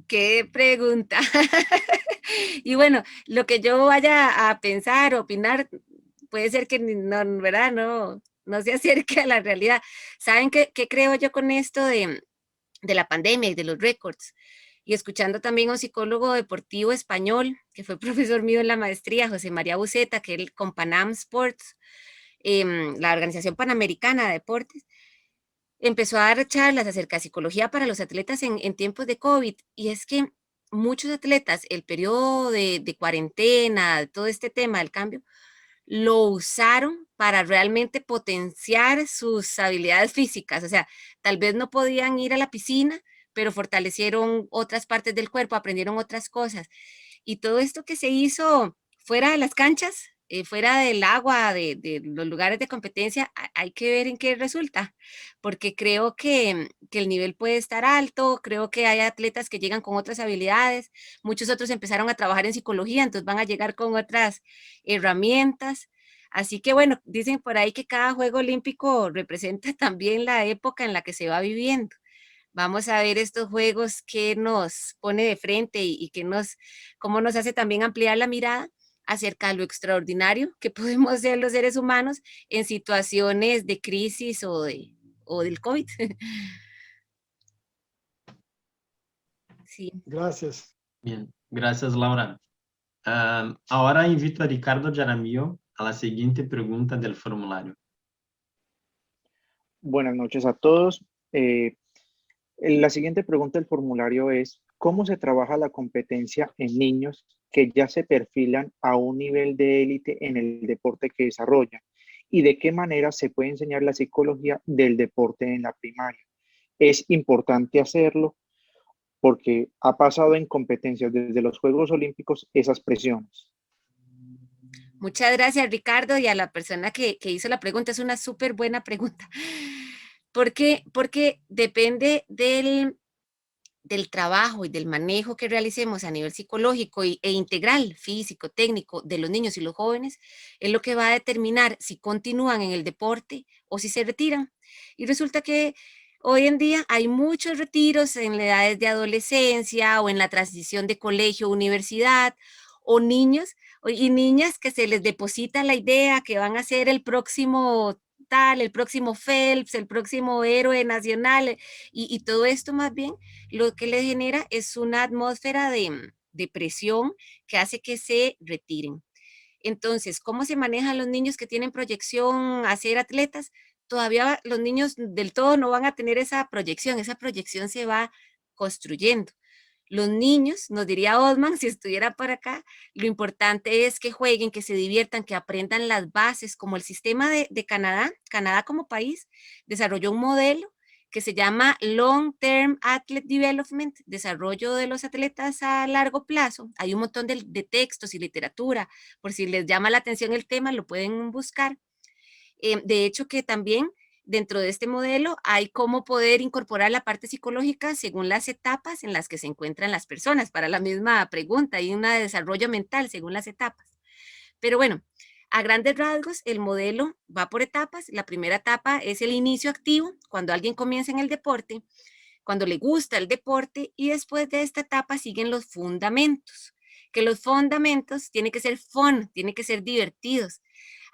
¡Qué pregunta! Y bueno, lo que yo vaya a pensar, opinar, puede ser que no, ¿verdad? No se acerque a la realidad. ¿Saben qué creo yo con esto de la pandemia y de los récords? Y escuchando también a un psicólogo deportivo español, que fue profesor mío en la maestría, José María Buceta, que él con Panam Sports, la Organización Panamericana de Deportes, empezó a dar charlas acerca de psicología para los atletas en tiempos de COVID. Y es que muchos atletas, el periodo de cuarentena, todo este tema del cambio, lo usaron para realmente potenciar sus habilidades físicas. O sea, tal vez no podían ir a la piscina, pero fortalecieron otras partes del cuerpo, aprendieron otras cosas. Y todo esto que se hizo fuera de las canchas, fuera del agua, de los lugares de competencia, hay que ver en qué resulta, porque creo que el nivel puede estar alto, creo que hay atletas que llegan con otras habilidades, muchos otros empezaron a trabajar en psicología, entonces van a llegar con otras herramientas. Así que bueno, dicen por ahí que cada Juego Olímpico representa también la época en la que se va viviendo. Vamos a ver estos juegos que nos pone de frente y cómo nos hace también ampliar la mirada acerca de lo extraordinario que podemos ser los seres humanos en situaciones de crisis o del COVID. Sí. Gracias. Bien, gracias, Laura. Ahora invito a Ricardo Jaramillo a la siguiente pregunta del formulario. Buenas noches a todos. La siguiente pregunta del formulario es, ¿cómo se trabaja la competencia en niños que ya se perfilan a un nivel de élite en el deporte que desarrollan? ¿Y de qué manera se puede enseñar la psicología del deporte en la primaria? Es importante hacerlo porque ha pasado en competencias desde los Juegos Olímpicos esas presiones. Muchas gracias, Ricardo, y a la persona que hizo la pregunta. Es una súper buena pregunta. ¿Por qué? Porque depende del trabajo y del manejo que realicemos a nivel psicológico e integral, físico, técnico, de los niños y los jóvenes, es lo que va a determinar si continúan en el deporte o si se retiran. Y resulta que hoy en día hay muchos retiros en las edades de adolescencia o en la transición de colegio a universidad, o niños y niñas que se les deposita la idea que van a ser el próximo tal, el próximo Phelps, el próximo héroe nacional, y todo esto más bien lo que le genera es una atmósfera de presión que hace que se retiren. Entonces, ¿cómo se manejan los niños que tienen proyección a ser atletas? Todavía los niños del todo no van a tener esa proyección se va construyendo. Los niños, nos diría Osman, si estuviera por acá, lo importante es que jueguen, que se diviertan, que aprendan las bases, como el sistema de Canadá como país, desarrolló un modelo que se llama Long Term Athlete Development, desarrollo de los atletas a largo plazo. Hay un montón de textos y literatura, por si les llama la atención el tema, lo pueden buscar. De hecho, que también dentro de este modelo hay cómo poder incorporar la parte psicológica según las etapas en las que se encuentran las personas. Para la misma pregunta, hay un desarrollo mental según las etapas. Pero bueno, a grandes rasgos, el modelo va por etapas. La primera etapa es el inicio activo, cuando alguien comienza en el deporte, cuando le gusta el deporte, y después de esta etapa siguen los fundamentos, que los fundamentos tienen que ser fun, tienen que ser divertidos.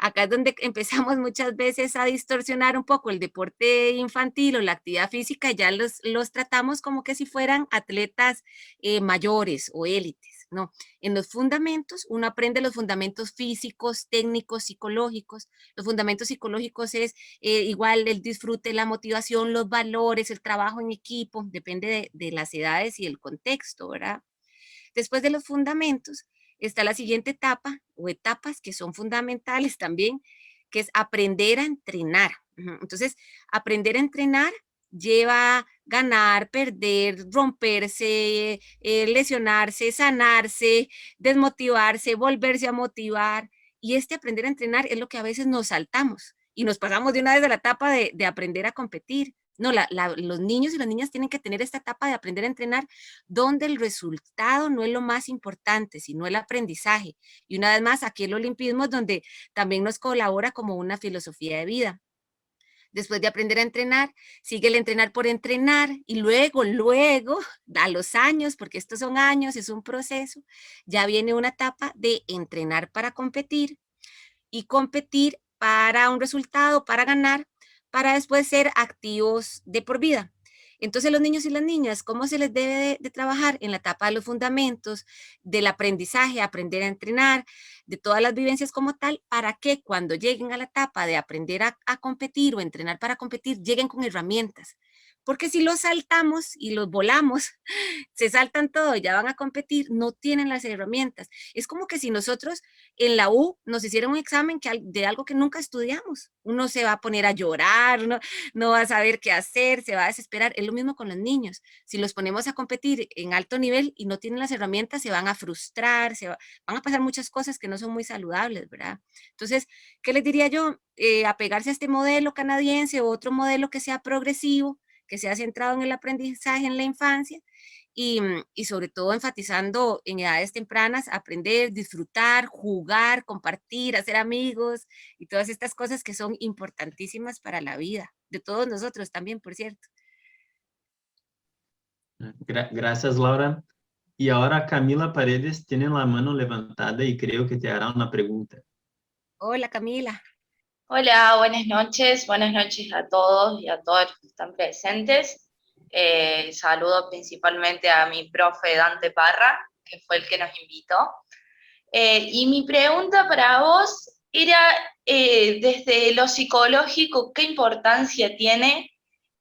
Acá es donde empezamos muchas veces a distorsionar un poco el deporte infantil o la actividad física, ya los tratamos como que si fueran atletas mayores o élites, ¿no? En los fundamentos, uno aprende los fundamentos físicos, técnicos, psicológicos. Los fundamentos psicológicos es igual el disfrute, la motivación, los valores, el trabajo en equipo, depende de las edades y el contexto, ¿verdad? Después de los fundamentos, está la siguiente etapa o etapas que son fundamentales también, que es aprender a entrenar. Entonces, aprender a entrenar lleva ganar, perder, romperse, lesionarse, sanarse, desmotivarse, volverse a motivar. Y este aprender a entrenar es lo que a veces nos saltamos y nos pasamos de una vez a la etapa de aprender a competir. No, los niños y las niñas tienen que tener esta etapa de aprender a entrenar donde el resultado no es lo más importante, sino el aprendizaje. Y una vez más, aquí el olimpismo es donde también nos colabora como una filosofía de vida. Después de aprender a entrenar, sigue el entrenar por entrenar y luego, a los años, porque estos son años, es un proceso, ya viene una etapa de entrenar para competir y competir para un resultado, para ganar, para después ser activos de por vida. Entonces los niños y las niñas, ¿cómo se les debe de trabajar? En la etapa de los fundamentos, del aprendizaje, aprender a entrenar, de todas las vivencias como tal, para que cuando lleguen a la etapa de aprender a competir o entrenar para competir, lleguen con herramientas. Porque si los saltamos y los volamos, se saltan todo, ya van a competir, no tienen las herramientas. Es como que si nosotros en la U nos hicieran un examen de algo que nunca estudiamos, uno se va a poner a llorar, uno no va a saber qué hacer, se va a desesperar. Es lo mismo con los niños. Si los ponemos a competir en alto nivel y no tienen las herramientas, se van a frustrar, van a pasar muchas cosas que no son muy saludables, ¿verdad? Entonces, ¿qué les diría yo? Apegarse a este modelo canadiense o otro modelo que sea progresivo, que sea centrado en el aprendizaje en la infancia y sobre todo enfatizando en edades tempranas, aprender, disfrutar, jugar, compartir, hacer amigos y todas estas cosas que son importantísimas para la vida, de todos nosotros también, por cierto. Gracias, Laura. Y ahora Camila Paredes tiene la mano levantada y creo que te hará una pregunta. Hola, Camila. Hola, buenas noches a todos y a todos los que están presentes. Saludo principalmente a mi profe Dante Parra, que fue el que nos invitó. Y mi pregunta para vos era, desde lo psicológico, ¿qué importancia tiene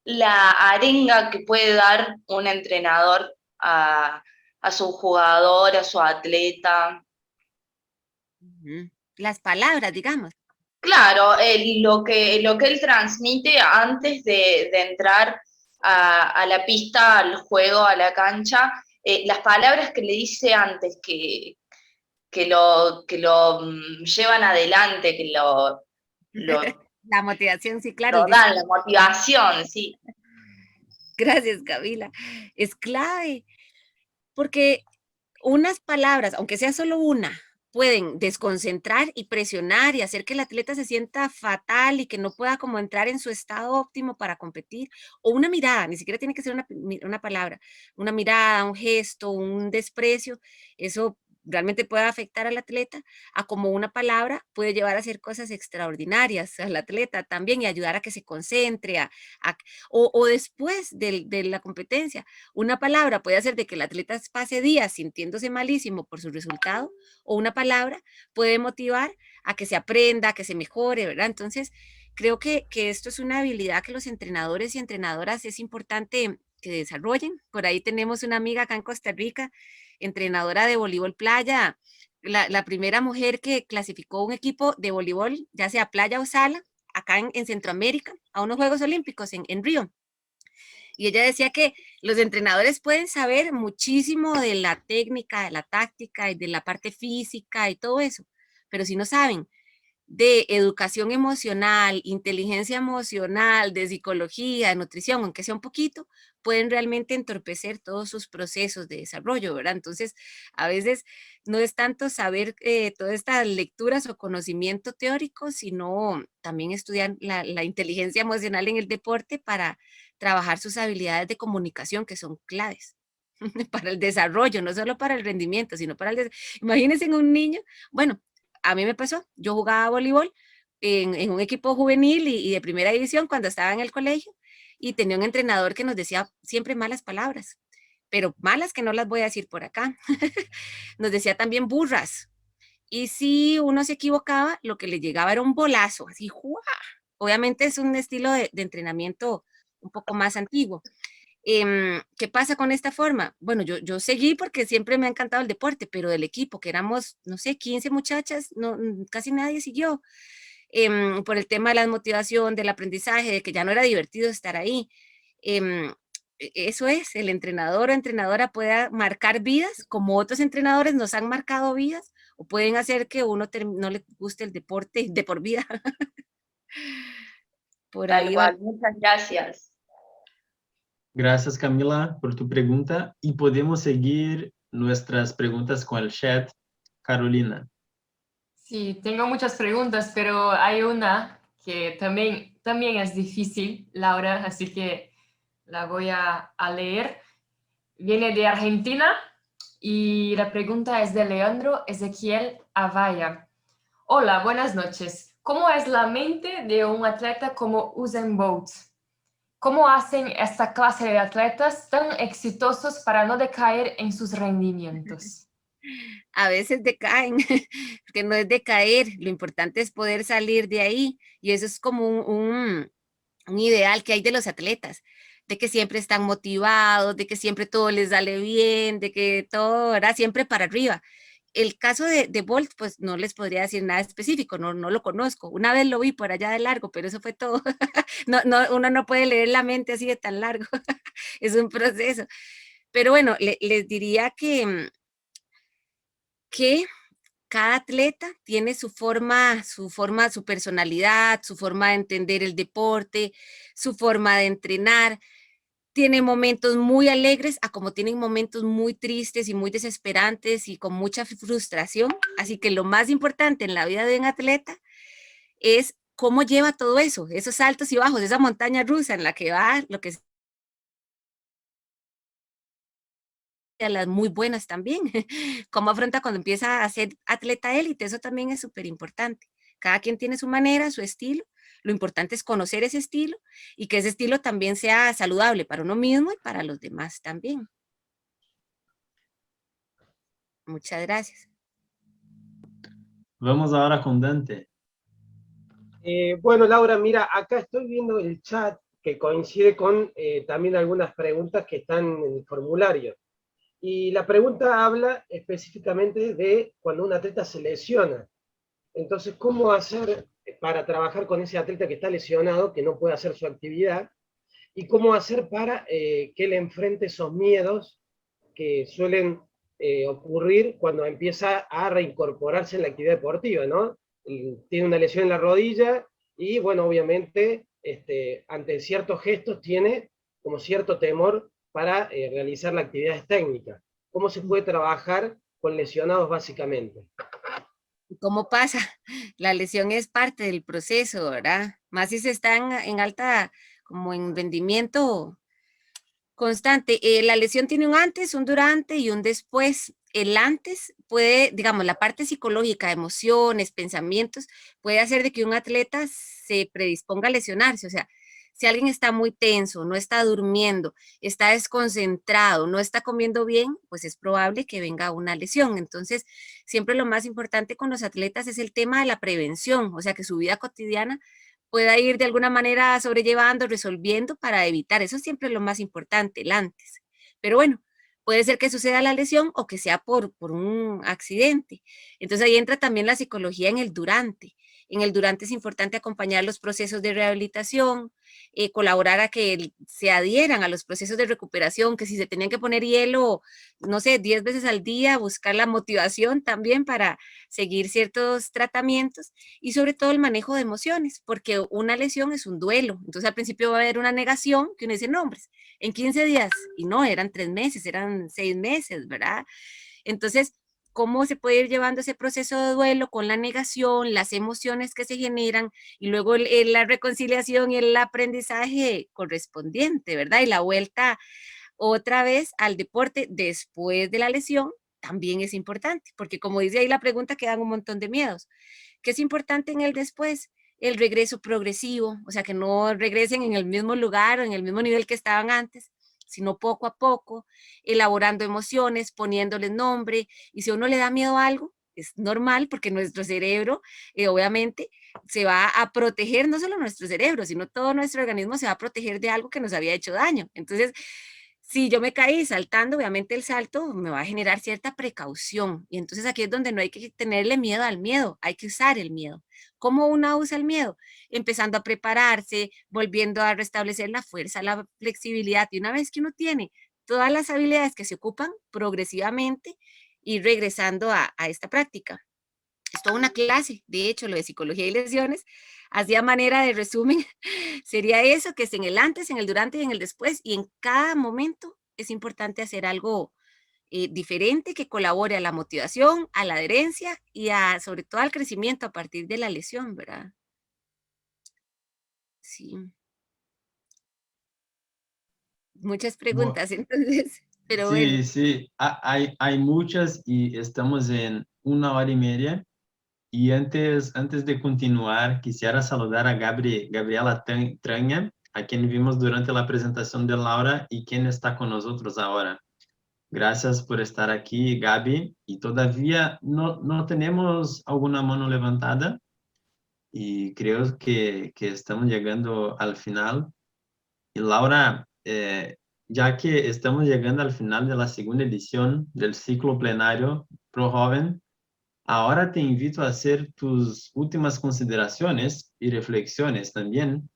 la arenga que puede dar un entrenador a su jugador, a su atleta? Las palabras, digamos. Claro, lo que él transmite antes de entrar a la pista, al juego, a la cancha, las palabras que le dice antes, que lo llevan adelante, que la motivación, sí, claro. Lo dan, la motivación, sí. Gracias, Camila. Es clave, porque unas palabras, aunque sea solo una, pueden desconcentrar y presionar y hacer que el atleta se sienta fatal y que no pueda como entrar en su estado óptimo para competir. O una mirada, ni siquiera tiene que ser una palabra, una mirada, un gesto, un desprecio, eso realmente puede afectar al atleta, a como una palabra puede llevar a hacer cosas extraordinarias al atleta también y ayudar a que se concentre, o después de la competencia. Una palabra puede hacer de que el atleta pase días sintiéndose malísimo por su resultado, o una palabra puede motivar a que se aprenda, a que se mejore, ¿verdad? Entonces, creo que esto es una habilidad que los entrenadores y entrenadoras es importante que desarrollen. Por ahí tenemos una amiga acá en Costa Rica, entrenadora de voleibol playa, la primera mujer que clasificó un equipo de voleibol, ya sea playa o sala, acá en Centroamérica, a unos Juegos Olímpicos en Río. Y ella decía que los entrenadores pueden saber muchísimo de la técnica, de la táctica y de la parte física y todo eso, pero si no saben de educación emocional, inteligencia emocional, de psicología, de nutrición, aunque sea un poquito, pueden realmente entorpecer todos sus procesos de desarrollo, ¿verdad? Entonces, a veces no es tanto saber todas estas lecturas o conocimiento teórico, sino también estudiar la inteligencia emocional en el deporte para trabajar sus habilidades de comunicación, que son claves para el desarrollo, no solo para el rendimiento, sino para el desarrollo. Imagínense en un niño, bueno, a mí me pasó, yo jugaba voleibol en un equipo juvenil y de primera división cuando estaba en el colegio y tenía un entrenador que nos decía siempre malas palabras, pero malas que no las voy a decir por acá. Nos decía también burras. Y si uno se equivocaba, lo que le llegaba era un bolazo, así, ¡juá! Obviamente es un estilo de entrenamiento un poco más antiguo. ¿Qué pasa con esta forma? Bueno, yo seguí porque siempre me ha encantado el deporte, pero del equipo, que éramos, no sé, 15 muchachas, no, casi nadie siguió. Por el tema de la motivación, del aprendizaje, de que ya no era divertido estar ahí. Eso es, el entrenador o entrenadora pueda marcar vidas, como otros entrenadores nos han marcado vidas, o pueden hacer que uno no le guste el deporte de por vida. Por Tal ahí va. cual, muchas gracias. Gracias, Camila, por tu pregunta. Y podemos seguir nuestras preguntas con el chat. Carolina. Sí, tengo muchas preguntas, pero hay una que también es difícil, Laura, así que la voy a leer. Viene de Argentina y la pregunta es de Leandro Ezequiel Avaya. Hola, buenas noches. ¿Cómo es la mente de un atleta como Usain Bolt? ¿Cómo hacen esta clase de atletas tan exitosos para no decaer en sus rendimientos? A veces decaen, que no es decaer, lo importante es poder salir de ahí, y eso es como un ideal que hay de los atletas, de que siempre están motivados, de que siempre todo les sale bien, de que todo era siempre para arriba. El caso de Bolt, pues no les podría decir nada específico, no lo conozco. Una vez lo vi por allá de largo, pero eso fue todo. Uno no puede leer la mente así de tan largo, es un proceso. Pero bueno, les diría que cada atleta tiene su forma, su personalidad, su forma de entender el deporte, su forma de entrenar. Tiene momentos muy alegres, a como tienen momentos muy tristes y muy desesperantes y con mucha frustración. Así que lo más importante en la vida de un atleta es cómo lleva todo eso, esos altos y bajos, esa montaña rusa en la que va, lo que a las muy buenas también. Cómo afronta cuando empieza a ser atleta élite, eso también es súper importante. Cada quien tiene su manera, su estilo. Lo importante es conocer ese estilo y que ese estilo también sea saludable para uno mismo y para los demás también. Muchas gracias. Vamos ahora con Dante. Bueno, Laura, mira, acá estoy viendo el chat que coincide con también algunas preguntas que están en el formulario. Y la pregunta habla específicamente de cuando un atleta se lesiona. Entonces, ¿cómo hacer para trabajar con ese atleta que está lesionado, que no puede hacer su actividad? ¿Y cómo hacer para que él enfrente esos miedos que suelen ocurrir cuando empieza a reincorporarse en la actividad deportiva, ¿no? Tiene una lesión en la rodilla y, bueno, obviamente, ante ciertos gestos tiene como cierto temor para realizar las actividades técnicas. ¿Cómo se puede trabajar con lesionados básicamente? ¿Cómo pasa? La lesión es parte del proceso, ¿verdad? Más si se está en alta, como en rendimiento constante. La lesión tiene un antes, un durante y un después. El antes puede, digamos, la parte psicológica, emociones, pensamientos, puede hacer de que un atleta se predisponga a lesionarse. O sea, si alguien está muy tenso, no está durmiendo, está desconcentrado, no está comiendo bien, pues es probable que venga una lesión. Entonces, siempre lo más importante con los atletas es el tema de la prevención, o sea, que su vida cotidiana pueda ir de alguna manera sobrellevando, resolviendo para evitar. Eso siempre es lo más importante, el antes. Pero bueno, puede ser que suceda la lesión o que sea por un accidente. Entonces ahí entra también la psicología en el durante. En el durante es importante acompañar los procesos de rehabilitación, colaborar a que se adhieran a los procesos de recuperación, que si se tenían que poner hielo, no sé, 10 veces al día, buscar la motivación también para seguir ciertos tratamientos, y sobre todo el manejo de emociones, porque una lesión es un duelo. Entonces al principio va a haber una negación que uno dice, no, hombre, en 15 días, y no, eran 3 meses, eran 6 meses, ¿verdad? Entonces, ¿cómo se puede ir llevando ese proceso de duelo con la negación, las emociones que se generan y luego la reconciliación y el aprendizaje correspondiente, ¿verdad? Y la vuelta otra vez al deporte después de la lesión también es importante, porque como dice ahí la pregunta, quedan un montón de miedos. ¿Qué es importante en el después? El regreso progresivo, o sea, que no regresen en el mismo lugar o en el mismo nivel que estaban antes, sino poco a poco, elaborando emociones, poniéndoles nombre, y si a uno le da miedo a algo, es normal porque nuestro cerebro, obviamente, se va a proteger, no solo nuestro cerebro, sino todo nuestro organismo se va a proteger de algo que nos había hecho daño. Entonces, si yo me caí saltando, obviamente el salto me va a generar cierta precaución. Y entonces aquí es donde no hay que tenerle miedo al miedo, hay que usar el miedo. ¿Cómo uno usa el miedo? Empezando a prepararse, volviendo a restablecer la fuerza, la flexibilidad. Y una vez que uno tiene todas las habilidades que se ocupan progresivamente y regresando a esta práctica. Es toda una clase, de hecho, lo de psicología y lesiones, hacía manera de resumen, sería eso, que es en el antes, en el durante y en el después, y en cada momento es importante hacer algo diferente que colabore a la motivación, a la adherencia y sobre todo al crecimiento a partir de la lesión, ¿verdad? Sí. Muchas preguntas, entonces, pero bueno. Sí, sí, hay muchas y estamos en 1 hora y media. Y antes de continuar, quisiera saludar a Gabriela Traña, a quien vimos durante la presentación de Laura y quien está con nosotros ahora. Gracias por estar aquí, Gaby. Y todavía no tenemos alguna mano levantada y creo que estamos llegando al final. Y Laura, ya que estamos llegando al final de la segunda edición del ciclo plenario Pro Joven, ahora te invito a hacer tus últimas consideraciones y reflexiones también.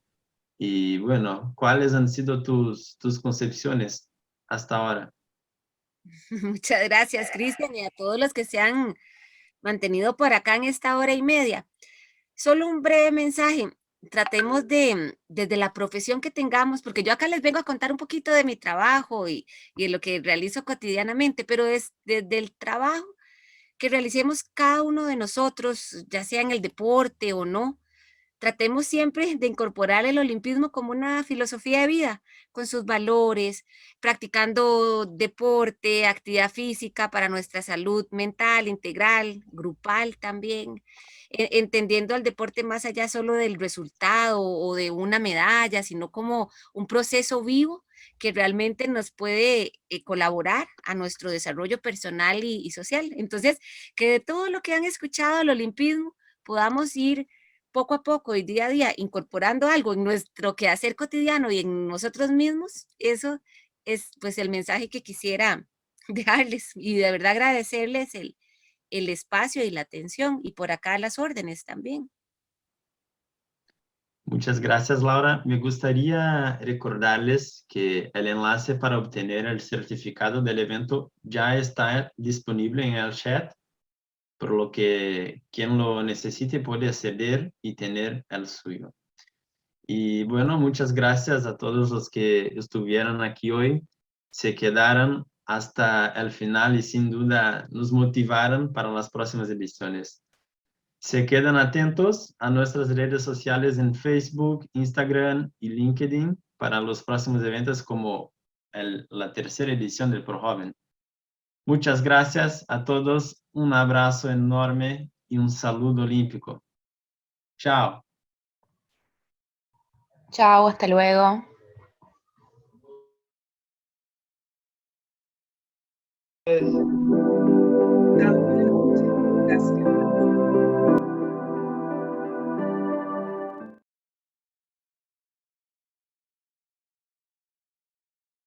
Y bueno, ¿cuáles han sido tus concepciones hasta ahora? Muchas gracias, Cristian, y a todos los que se han mantenido por acá en esta hora y media. Solo un breve mensaje. Tratemos desde la profesión que tengamos, porque yo acá les vengo a contar un poquito de mi trabajo y de lo que realizo cotidianamente, pero es desde el trabajo que realicemos cada uno de nosotros, ya sea en el deporte o no. Tratemos siempre de incorporar el olimpismo como una filosofía de vida, con sus valores, practicando deporte, actividad física para nuestra salud mental, integral, grupal también, entendiendo al deporte más allá solo del resultado o de una medalla, sino como un proceso vivo que realmente nos puede colaborar a nuestro desarrollo personal y social. Entonces, que de todo lo que han escuchado del olimpismo podamos ir poco a poco y día a día incorporando algo en nuestro quehacer cotidiano y en nosotros mismos, eso es pues el mensaje que quisiera dejarles y de verdad agradecerles el espacio y la atención y por acá las órdenes también. Muchas gracias, Laura. Me gustaría recordarles que el enlace para obtener el certificado del evento ya está disponible en el chat, por lo que quien lo necesite puede acceder y tener el suyo. Y bueno, muchas gracias a todos los que estuvieron aquí hoy, se quedaron hasta el final y sin duda nos motivaron para las próximas ediciones. Se quedan atentos a nuestras redes sociales en Facebook, Instagram y LinkedIn para los próximos eventos como la tercera edición del Pro Joven. Muchas gracias a todos, un abrazo enorme y un saludo olímpico. Chao. Chao, hasta luego. Gracias.